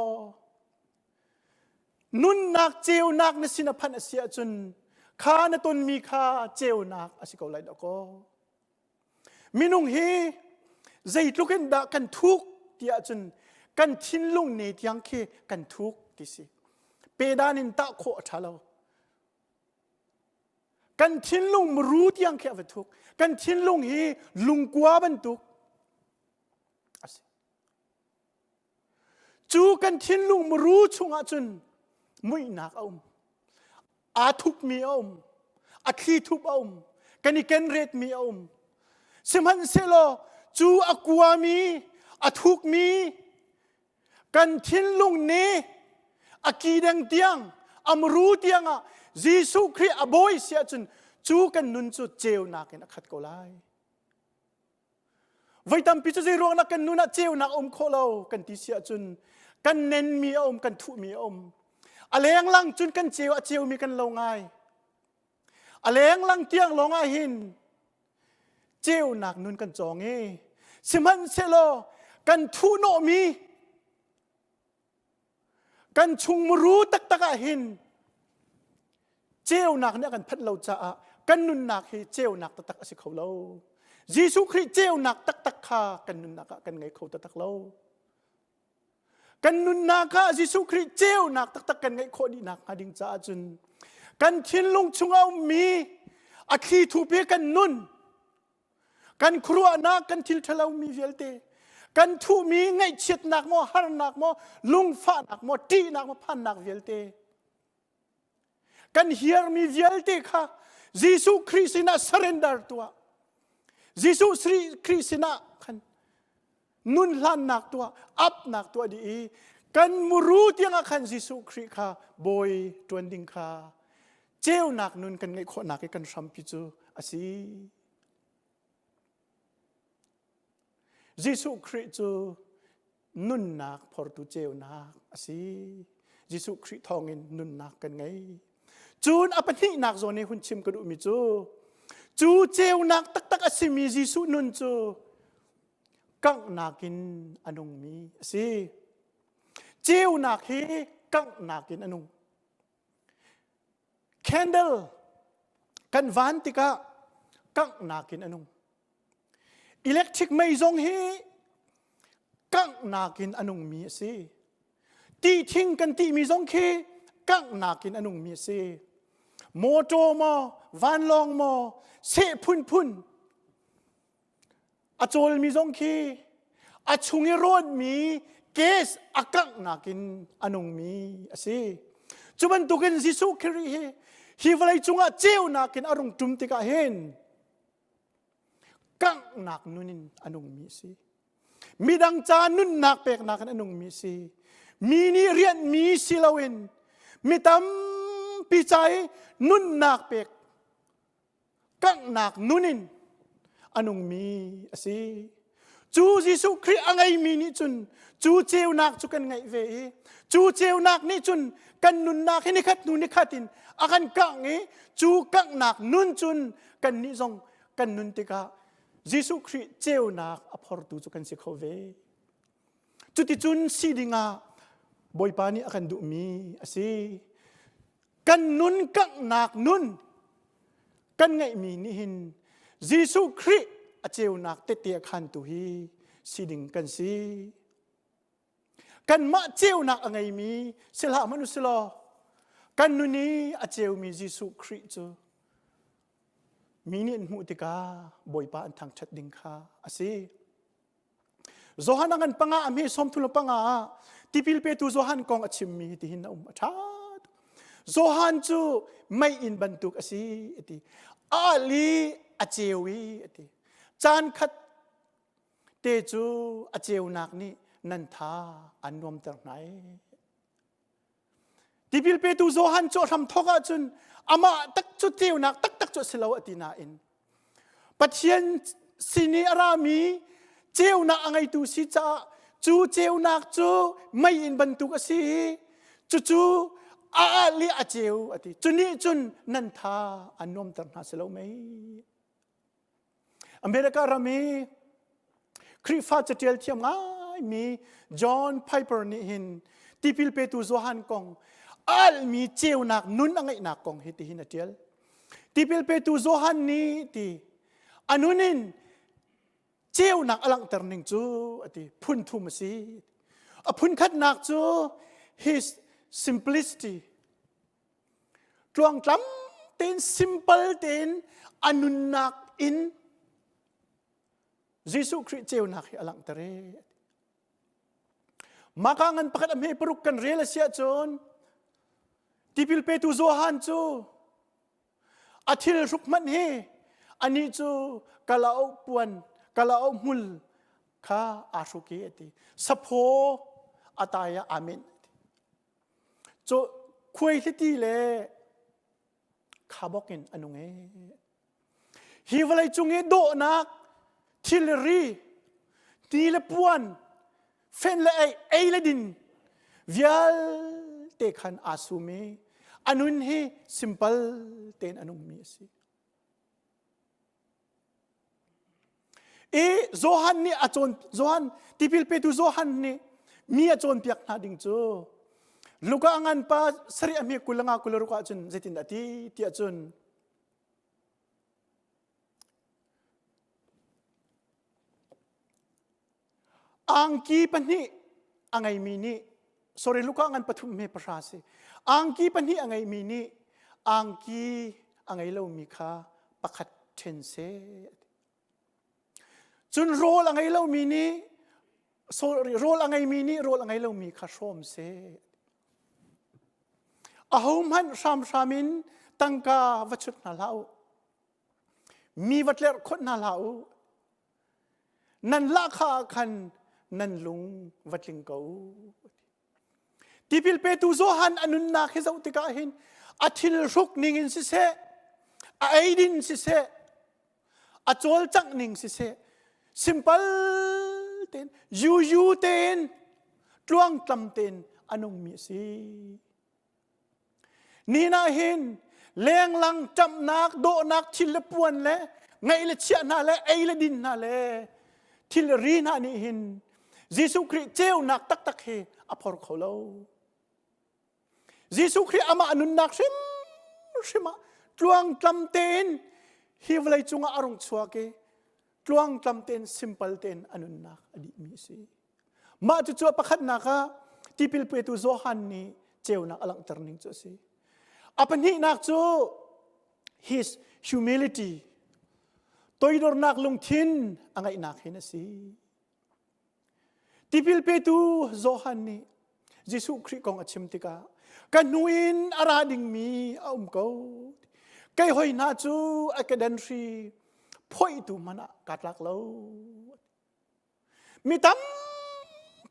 nun nak cheu nak na sin aphan asia chun kha na ton mi kha cheu nak asiko lai da ko minung hi zai tluken da kan thuk tia chun kan thin lung ne tiang khe kan thuk ti si เปดานินตะโคชาเรากันทิ้นลุงมรู้ที่ยังแค่วัตถุกันทิ้นลุงฮีลุงกัวบรรทุกจูกันทิ้นลุงมรู้ชงอาจุนไม่หนักอาทุกมีอาคีทุบกันอีกันเรดมีสมันเซโลจูอากัวมีอาทุกมีกันทิ้นลุงเนอากีดังเตียงอมรู้เตียงยิสุคริอบอยเสียจนจูกันนุนจุดเจียวนักนักขัดโกไลไว้ตามพิจารณานักกันนุนเจียวนักโคโลกันที่เสียจนกันเน้นมีกันทุมีอะไรยังลังจุนกันเจียวมีกันลงไงอะไรยังลังเตียงลงไงหินเจียวนักนุนกันจองเอสมันเซโลกันทุโนมีกันชุงมรู้ตักตักหินเจ้าหนักเนี่ยกันพัดเราจะกันนุนหนักให้เจ้าหนักตักตักสิเขาเรายิสุคริเจ้าหนักตักตักข้ากันนุนหนักกันไงเขาตักตักเรากันนุนหนักข้ายิสุคริเจ้าหนักตักตักกันไงเขาดีหนักหาดิ่งจ้าจุนกันทิ้นลงชุงเอามีอาคีทูเปกันนุนกันครัวนักกันทิ้งทะเลามีเวลเตกันทูมีไงเฉียดหนักโมหาหนักโมลุงฟ้าหนักโมตีหนักโมพันหนักเวลเตกันเฮียร์มีเวลเตค่ะยิสุคริสต์น่ะ surrender ตัวยิสุคริสต์น่ะคันนุนลันหนักตัวอัพหนักตัวดีกันมูรู้ที่ยังคันยิสุคริสต์ค่ะบอยตวนดิงค่ะเจ้าหนักนุนกันไงคนหนักกันสัมพิจูอาศียิสุคริสต์นุนหนักพอตุเจ้าหนักอาศียิสุคริสต์ทองเงินนุนหนักกันไงจูนอปนินักโซนหุ่นชิมกระดูมิจูเจ้านักตักตักอสิมียิสุนุนจูกังนักินอนุมีสิเจ้านักเฮกังนักินอนุแคนเดลกันวันติกะกังนักินอนุอิเล็กทริกไม่ซงเฮกังนักินอนุมีสิตีทิ้งกันตีมีซงเคกังนักินอนุมีสิโมโตมอวันลองมอเสพุนอาโจลมีซงคีอาชุงโรดมีเกสอากังนักินอนุมีสิจุบันตุกันยิสุคริฮิวไลจุงอาเจ้านักินอารมณ์จุมติกาเฮนกังนักนุนินอนุมีสิมีดังจานุนนักเปกนักอนุมีสิมีนี่เรียนมีสิลาวินมีตำปีใจนุนนักเปกกังนักนุนินอนุมีสิจูยิสุคริอังไงมีนี่จุนจูเจ้านักจุกันไงเวจูเจ้านักนี่จุนกันนุนนักให้นิคัดนุนนิคัดินอากันกังเอจูกังนักนุนจุนกันนิจงกันนุนติกายิสุคริเจ้านักอภรตุจุกันสิเขาเวจุติจุนสีดิงาบอยปานี่อากันดุมีสิกันนุนกังนักนุนกันไงมีนี่หินยิสุคริอาเจ้านักเตเตียขันตุฮีสีดิงกันสิกันมาเจ้านักไงมีเสละมนุษย์ลอกันนุนี้อาเจ้ามียิสุคริจูมีนี่มุติกาบอยปาอันทางชัดดิงค่ะอาศัยโจฮันงันปังอามีสมทุลปังอาที่พิลเปตูโจฮันกองอาชิมมีที่หินชัดโจฮันจูไม่อินบรรทุกอาศัยที่อาลีอาเจวีที่จานขัดเตจูอาเจวนักนี่นันทาอันนวมตรงไหนที่พิลเปตูโจฮันโจทำทอกจุนอามาตักจุดเจียวนักตักจุดเสลาวตินาอินปัจเจียนสินีอารามีเจียวนักอะไรตูสิจ้าจูเจียวนักจูไม่อินบรรทุกสิจูอาลีอาเจียวติจุนี่จุนนันทาอันนวมตรงหาเสลาวไหมอเมริการามีคริฟ้าจะเทียลเทียมง่ายมีจอห์นไพเปอร์นี่หินที่พิลเปตูโจฮันกองอัลมีเจียวนักนุนอะไรนักกองฮิติหินเทียลที่พิลเปตูโจฮันนี่ที่อนุนินเจียวนักอลังเตอร์นิงจูที่พุนทุมสีพุนขัดนักจู his simplicity ตวงตำเต็น simple เต็นอนุนักอินยิสุคริสต์เจ้านักอลังตะเรมากังันประกาศไม่ปรุกกันเรียลเสียจนที่พิลเปตุโซฮันจูอาทิลรุกมันเฮอันนี้จูกะลาอปวนกะลาอมุลข้าอาสุกีติสะโพอาตายาอาเมนจูคุยที่ตีเลข้าบอกกินอนุเงฮีวไลจุงเอโดนักทิลรีนีเลปวนเฟนเลไอเลดินวิอัลเตคันอาสุเมอนุนเฮ simple เตนอนุมีสิโซฮันนี่อาจนโซฮันที่พิลเปตุโซฮันนี่มีอาจนเปียกนาดิงจูลูกอังันป้าสริอเมกุลงากุลรุกอาจนเจตินดาที่อาจนอังกีปันนี่อังไงมีนี่sorry ลูกอังันปฐุมเมปราศีอังกีปันนี่อังไงมีนี่อังกีอังไงเรามีค่าประคัดเชนเซจนโรลอังไงเรามีนี่ sorry โรลอังไงมีนี่โรลอังไงเรามีค่าชมเซอาหุมันชามินตั้งกาวัชุดนาลาวมีวัดเล็กคนนาลาวนั่นละข้าคันนั่นลุงวัดลิงเกาที่พิลเปตุโซฮันอนุนักให้เจ้าติกาหินอาทิลรุกนิงินสิเสไอดินสิเสอาโจลจักนิงสิเส simple เต็นยูเต็นตวงตำเต็นอนุมีสินี่น่าเห็นเลี้ยงลังจำนักโดนักทิลปวนเลยไงละเชียน่าเลยไอละดินน่าเลยทิลรีน่านี่เห็นยิสุคริสต์เจ้านักตักเฮอภรเขาเล่ายิสุคริสต์อามาอนุนักชิมะตวงตำเต็นฮิวไลจุงอารมณ์ชัวเกตวงตำเต็น simple เต็นอนุนักอดีมีสิมาจุดประคัดนักที่พิลเปตุโซฮันนี่เจ้านักอลังตรนิงจุสิอาปันนี้นักจู his humility ตัวอีดอร์นักลงทินอังไงนักเห็นสิที่พิลเปตุโซฮันนี่ยิสุคริสต์ของอาชิมติกากันนุอินอาราดิงมีอาเกาไกหอยนาจูอากาดันทรีพ่อยตูมันกัดลักเล่ามีตั้ม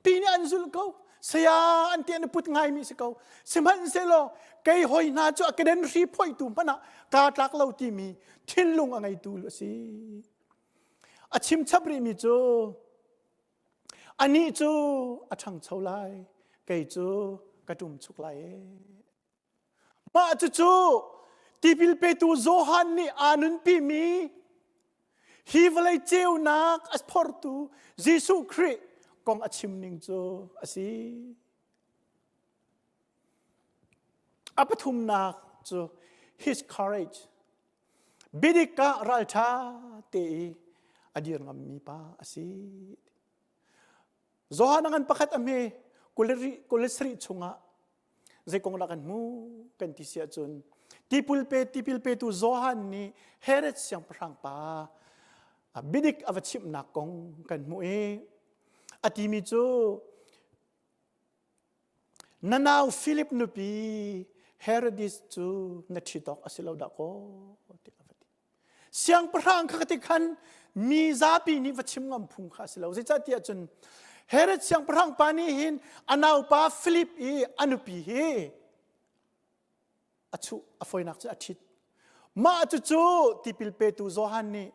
ปีนี้อันสุลเกาเสียอันเตียนพุทธง่ายมีสิเกาสมันเสลอไกหอยนาจูอากาดันทรีพ่อยตูมันกัดลักเล่าที่มีทิ้งลงอังไงตูลสิอาชิมชับริมีจูอันนี้จูอาชังเท่าไรไกจูกระดุมชุกไลมาจูที่พิลเปตุโซฮันนี่อานุนปีมีฮีวไลเจ้านักอัสพอร์ตูยิสุคริสต์กองอาชิมนิงจูอาศิอาปทุมนักจู his courage บิดิกะรัลชาเตอดีร์งามีป้าอาศิโซฮันนังประคัดอเมกุลสริชงะเจคงรักันมูกันที่เสียจนที่พิลเปตุโซฮันนี่เฮเรตเสียงพรังป้าบิดิกอวชิมนักกงกันมูอติมิจูนันาวฟิลิปนุปีเฮเรดิสจูนัชิตอกอสิลาวดาโกเสียงพรังขติคันมีซาปีนี่วชิมงำพุงข้าสิลาวเจจัดที่จนเฮเรตเสียงพรังปานีหินอันเอาป้าฟิลิปอนุปีเฮอชูอฟอยนักจะอาทิตมาจูที่พิลเปตุโซฮันนี่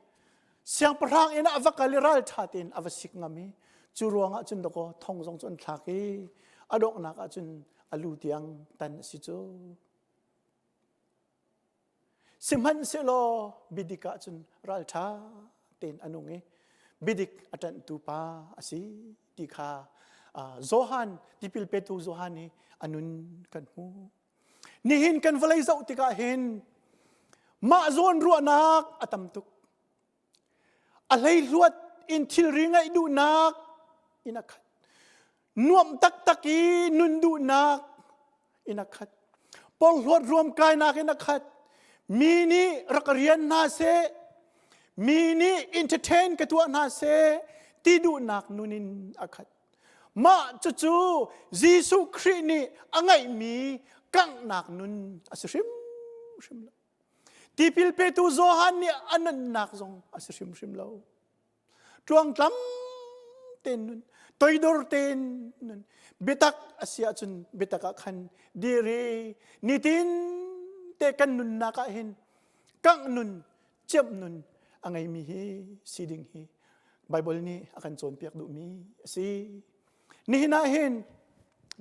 เสียงพรังเอ็นอวกาลิรัลชาตินอวสิกงามีจูรวงจุนดก็ทองจงจุนทักอดอกนักจุนอลูเตียงตันสิจูสิมันเซโลบิดิกจุนรัลชาตินอนุเงบิดิกอัตันตูปาอสิติคาโซฮันที่พิลเปตุโซฮันนี่อนุนกันหูนี่เห็นกันวลัยเจ้าติกาเห็นมาโซนรัวนักอตัมตุกอะไรรวดอินทิลริงไอดูนักอินักขัดนวมตักกีนุนดูนักอินักขัดป ปองหวดรวมกายนักนักขัดมีนี้รักเรียนนาเซมีนี้อินเตอร์เทนกับตัวนาเซที่ดูนักนุนินอาคัดมาจู่ๆยิสุคริสต์นี่อังไงมีกังนักนุนอาศัยชิมที่พิลเปตูโจฮันนี่อันนั้นนักจงอาศัยชิมเราจวงจำเต็นนุนตัวดอร์เต็นนุนเบตักอาศัยจุนเบตักขันดีเรนิตินเตกันนุนนักเห็นกังนุนเจ็บนุนอังไงมีฮีซีดิงฮีไบเบิลนี้อาการโจนเปียกดูมีสินี่น่าเห็น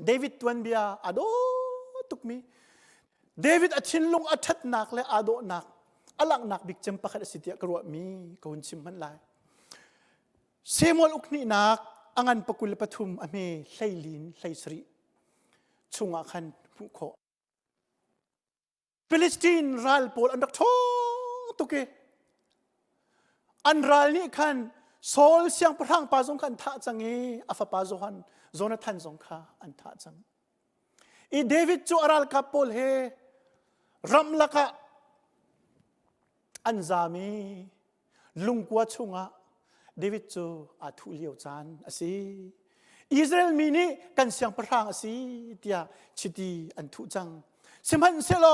เดวิดตวนเบียอาโดตุกมีเดวิดอธินลงอัฐนักและอาโดนักอลังนักบิกจำปะขัดสิทธิกรัวมีกวนชิมมันไลเซมอลอุกนี่นักอังันปกุลปฐุมอเมไลลินไลสรีชุงอาคันผู้ขอฟิลิสตีนรัลโพลอันดักท้องตุกอันรัลนี่คันโซลเสียงพระงปาจงคันท่าจังเออาฟาปาโจฮันโจนาธานจงข้าอันท่าจังอีเดวิดจูอารัลกับโพลเฮรัมลักะอันจามีลุงกัวชุงะเดวิดจูอาทุเลียวจานอาศัยอิสราเอลมีนี่กันเสียงพระงอาศัยเดียชิดีอันทุจังเสมันเซโล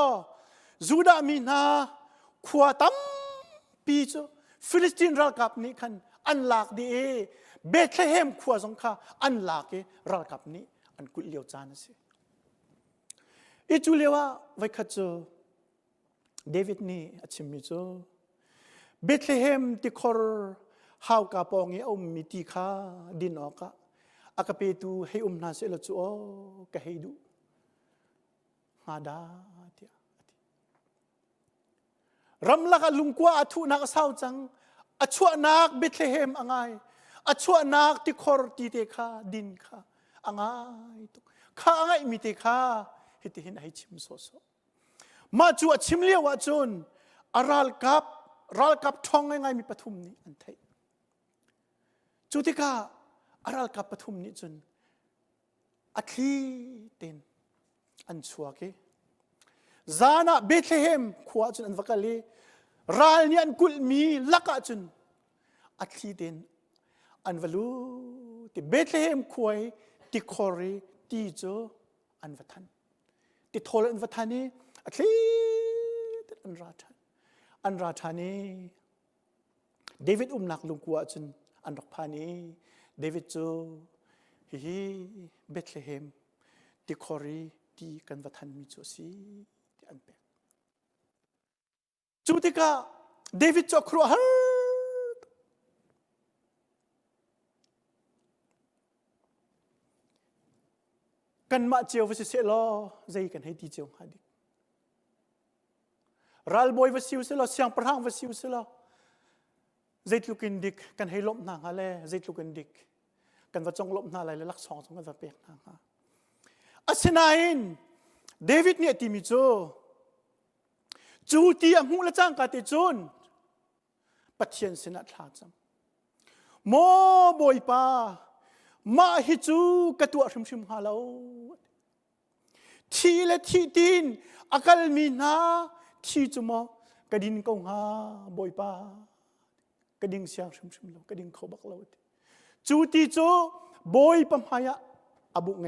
จูดามีนาขวาตั้มปีจูฟิลิสตีนรัลกับนี้คันอันหลากดีเบธเลเฮมขวาสงข้าอันหลากรัลกับนี้อันกุเลียวจานสิอีจูเลียวว่าไว้ขัดจูเดวิดนี่อาชิมิจูเบธเลเฮมที่คอร์ฮาวกาปองเอามิติข้าดินออกะอากาเปตูให้นาเสลจูโอกะให้ดูฮาดาเดียรำลักลุงกัวอาทุนักสาวจังอาชัวนักเบธเลเฮมอ่างไงอาชัวนักที่คอร์ตีเตข้าดินข้าอ่างไงข้าอ่างไงมิเตข้าฮิตเห็นให้ชิมโซโซมาจูชิมเลี้ยวจุนอารัลกับทองไงมีปฐุมนี้อันไทยจูติกาอารัลกับปฐุมนี้จุนอัคลีเต็นอันชัวเกจานะเบธเลเฮมขวาจุนอันวักลีรัลนี่อันกุลมีลักจุนอัคลีเต็นอันวลูที่เบธเลเฮมขวายที่คอรีที่โจอันวัทันที่โทลอันวัฒนีอัคลีอันราธานีเดวิดนักลุงกัวจนอันรักพานีเดวิดโจฮีเบธเลเฮมที่คอรีที่กันวัฒนมีโจซีที่อันเป็ดจุติกาเดวิดโจครัวฮาร์กันมาเจียววิเศษล้อใจกันให้ดีเจียวหาดิรัลบอยวิเศษล้อเสียงพระหังวิเศษล้อใจลุกินดิกกันให้ลบนางอะไรใจลุกินดิกกันว่าจงลบนางอะไรลักสองจงกันว่าเปียกนางฮะอัศนัยน์เดวิดเนี่ยที่มีจูตีอังหูละจังกาติจูนปัจเจียนสินัทลาจังโมบอยปามาฮิจูกตัวชิมฮาลาวทีละทีดินอากาลมีนาทีจุมกระดินกงฮาบอยปากระดิ่งเสียงชิมลาวกระดิ่งเขาบักลาวจูตีจูบอยปะมายะอบุเง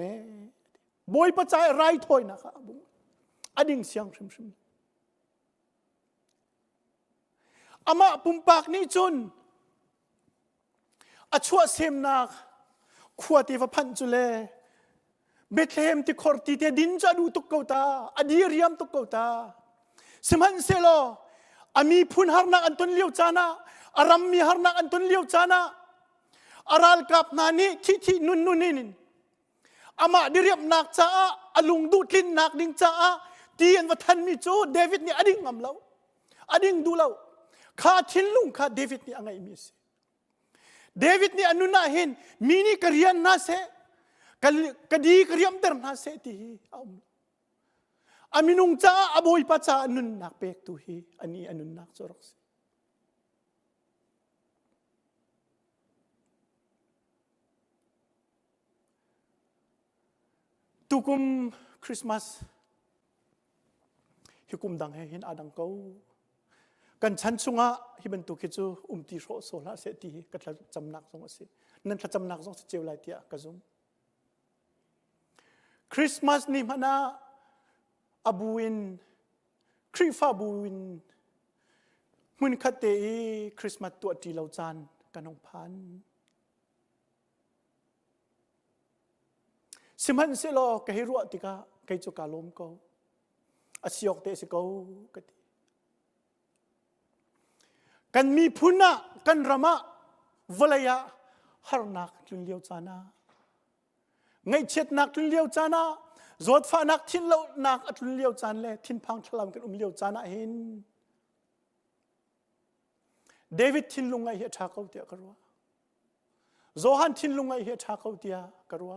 บอยปะใจไรถอยนะคะอบุอดิ่งเสียงชิมอามาปุ่มปากนี่จุนอาชัวเซมนักขวดที่ว่าพันจุเลเบธเลเฮมที่คอร์ตีเตดินจะดูตุกเกาตาอดีเรียมตุกเกาตาสมันเซโลอามีพุนฮาร์นักอันตุนเลี้ยวจานะอารัมมีฮาร์นักอันตุนเลี้ยวจานะอารัลกับนานี่ที่นุนนินอามาดิเรียมนักจ้าอาลุงดูดลินนักดิ่งจ้าที่อันว่าท่านมีจูเดวิดนี่อดิ่งงำเล่าอดิ่งดูเล่าข้าทิ้งลุงข้าเดวิดนี่อะไรมีสิเดวิดนี่อนุนาเห็นมีนี่กระเรียนน่าเสกดีกระเรียมเดินน่าเสที่เอาอามินุงจ้าอบุยปัจจาอนุนักเปกตุฮีอันนี้อนุนักจรกสิตุกุมคริสต์มาส ฮิกุมดังให้เห็นอาดังเขากันชั้นชุงะฮิบันตุกิจูตีโรโซลาเสตีกัดจำนักสงสินั่นจำนักสงสิเจียวไรเตียกระซุมคริสต์มาสนี่มันอบูวินคริฟาบูวินมุนคัตเตอีคริสต์มาสตัวตีเหล่าจานกันองพันสิมันเสลอกะฮิรัวติกะกะจุกาลมก็อาศิยกเตสิก็กะติกันมีพุนะกันรามะวลายะฮาร์นักทุนเลียวจานาไงเช็ดนักทุนเลียวจานาจอดฟ้านักทิ้นเลานักทุนเลียวจานเลยทิ้นพังทลามกันเลียวจานาเห็นเดวิดทิ้นลุงไงเฮชาเขาเตียกรัวโจฮันทิ้นลุงไงเฮชาเขาเตียกรัว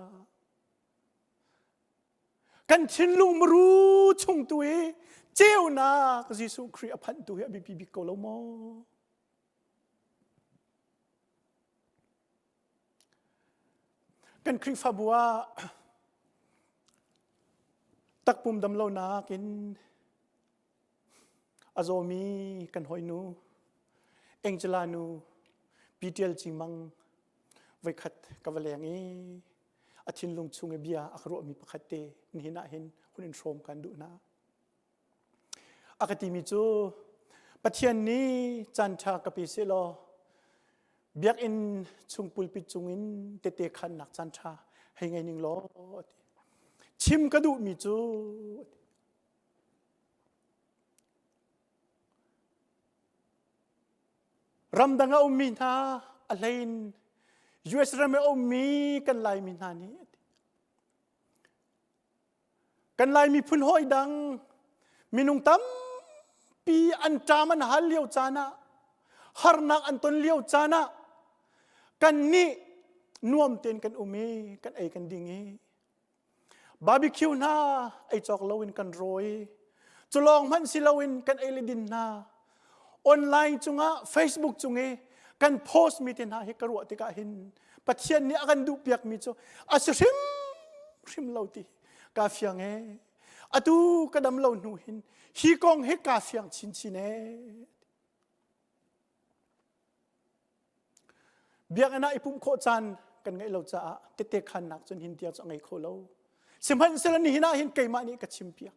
กันทิ้นลุงมรู้ชงตัวเจ้านักยิสุคริอพันตัวบิบิโกลโมกันคริฟาบัวตักปุ่มดำเล่านากินอาโซมีกันหอยนูเอ็งจลานูปีเทียลจิมังไว้ขัดกับแรงนี้อาทินลงชุงเบียอักรุมีประคัตเตนี่น่าเห็นคนอินโทรมกันดูนะอากติมิจูปะเทียนนี้จันทากปีเซโลเบียกอินชุงปุลปิจุงอินเตเตขันนักจันทาให้ไงนิ่งล้อชิมกระดูมิจูรำดังเอามีนาอะไรนยูเอสรำเอามีกันลายมีนานี้กันลายมีพุ่นห้อยดังมีนุงตั้มปีอันจามันหันเลี้ยวจานะฮาร์นักอันต้นเลี้ยวจานะกันนี่นวมเตียนกันอุมีกันไอกันดิ่งบาร์บีคิวนาไอจอกลาวินกันโรยจุลองมันสิลาวินกันไอเลดินนาออนไลน์จุงะเฟซบุ๊กจุงกันโพสต์มีเต็นหาให้กระโดดติกาหินปัจเจียนนี้อากันดูเปียกมีโจอาศัยริมเหล่าตีกาเฟียงอาดูกระดำเหล่าหนูหินฮีกองให้กาเฟียงชินชินเบียกอันนั้นไอปุ่มโคจันกันไงเราจะเตะขันหนักจนหินเดียวจะไงโคเราสิมันเสลนี่หินะหินไก่มานี่กับชิมเปียก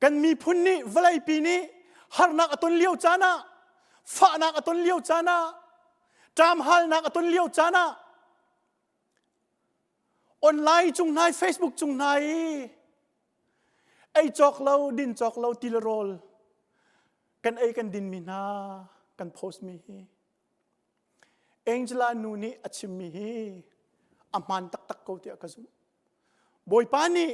กันมีพุ่นนี่วลัยปีนี้ฮาร์นักอตุนเลี้ยวจานะฟ้านักอตุนเลี้ยวจานะจามฮัลนักอตุนเลี้ยวจานะออนไลน์จุงนายเฟซบุ๊กจุงนายไอจอกเราดินจอกเราติลโรลกันไอกันดินมีนากันโพสมีเอ็งจลานูนี่อัชิมีอามันตักตักเขาเตียกระซุบอยปานี่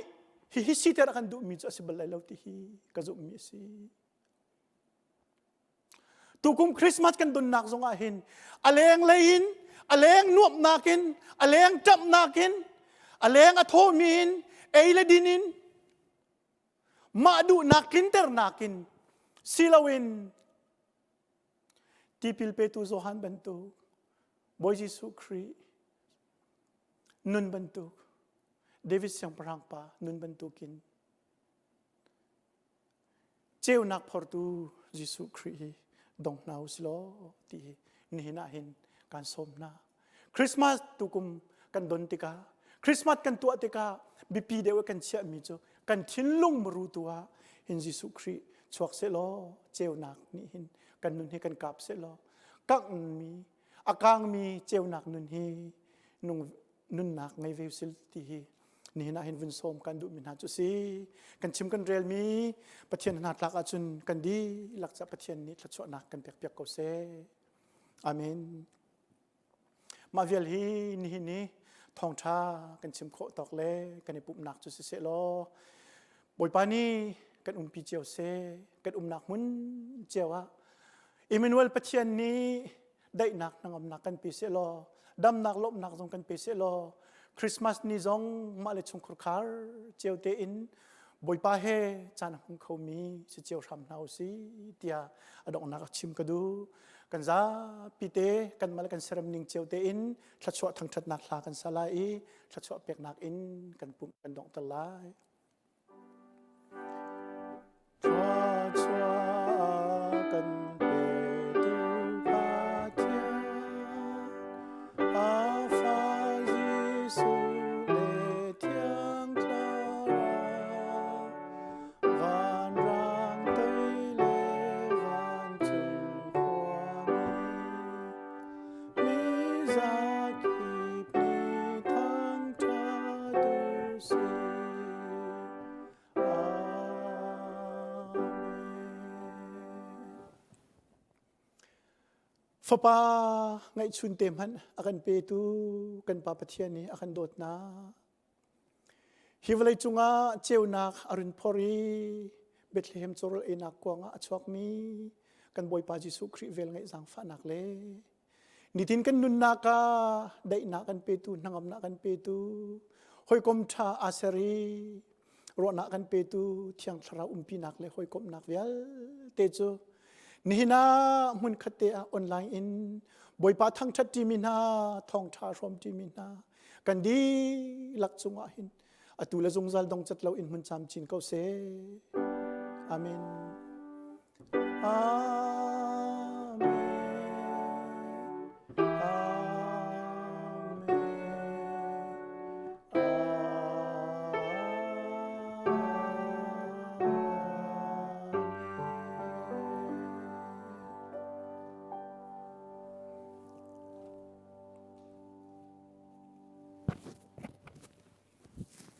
ฮิสิเตอร์กันดูมีจะสิบลายเราที่ฮิกระจุมีสิตุกุมคริสต์มาสกันดุนนักสงอาหินอะไรงเลยนอะไรงนวบนักินอะไรงจับนักินอะไรงอโทมีนเอเลดินินมาดูนักินเตอร์นักินซิลาวินทีพิลเปตูโซฮันบันตุบอยจิสุครีนุนบันตุเดวิดเสียงพรังปานุนบรรทุกินเจ้านักพอร์ตูยิสุครีดงนาวสโลตีนี่น่าเห็นการสมนาคริสต์มาสตุกุมกันดนติกาคริสต์มาสกันตัวติกาบิปีเดวกันเชื่อมีจูกันทิ้งลุงมรูตัวเห็นยิสุครีชวกเสโลเจ้านักนี่เห็นกันนุนให้กันกลับเสโลกังมีอากางมีเจ้านักนุนให้นุนนักในเวลซิลตีนี่น่าเห็นวินโซมกันดูมินาจุสีกันชิมกันเรียลมีปะเทียนนาตลักอาจุนกันดีหลักจากปะเทียนนี้ทัดชวนักกันเปียกๆก็เซอาเมนมาเวลฮีนี่ทองชากันชิมโคตอกเล่กันในปุ่มหนักจุสีเสโลบอยปานี่กันปีเจียวเซกันหนักมุนเจียวะอิมนูเอลปะเทียนนี้ได้หนักนางหนักกันปีเสโลดำหนักลบหนักตรงกันปีเสโลคริสต์มาสนี่จงมาเลชงครุคาร์เจียวเตอินบอยปาเฮจานหงเขามีเจียวทำนาวสีเตียอดอกนักชิมกระดู กันซาปีเตกันมากันเสรมนิงเจียวเตอินทัดชัวทั้งทัดนักลากันสลายทัดชัวเปียกนักอินกันปุ่มกันดองตะลายทัดชัวกันเปตูปาเทียอาฟาจิสุเลเทียงคลาวานรังเตยเลวานจุ ฟปาไงชุนเต็มหันอากันเปตูกันปาปะเทียนี่อากันโดดนาฮิวเลยจุงอาเจวนักอรุณพอรีเบธเลเฮมโซลเอนักกวางอาชวกมีกันบอยปาจิสุคริเวลไงสังฟานักเลนิทินกันนุนนักาได้นักกันเปตูนังอำนักกันเปตูหอยกมชาอาเซรีรอนักกันเปตูเที่ยงสระปีนักเลยหอยกมนักเวลเตจูนี่นะมุนคเตอออนไลน์อินบอยปาทั้งชัดจีมินาทองชาชมจีมินากันดีหลักจงอาหินอตุลจงจัลดงจัดเราอินมุนจำจินเขาเสอาเมน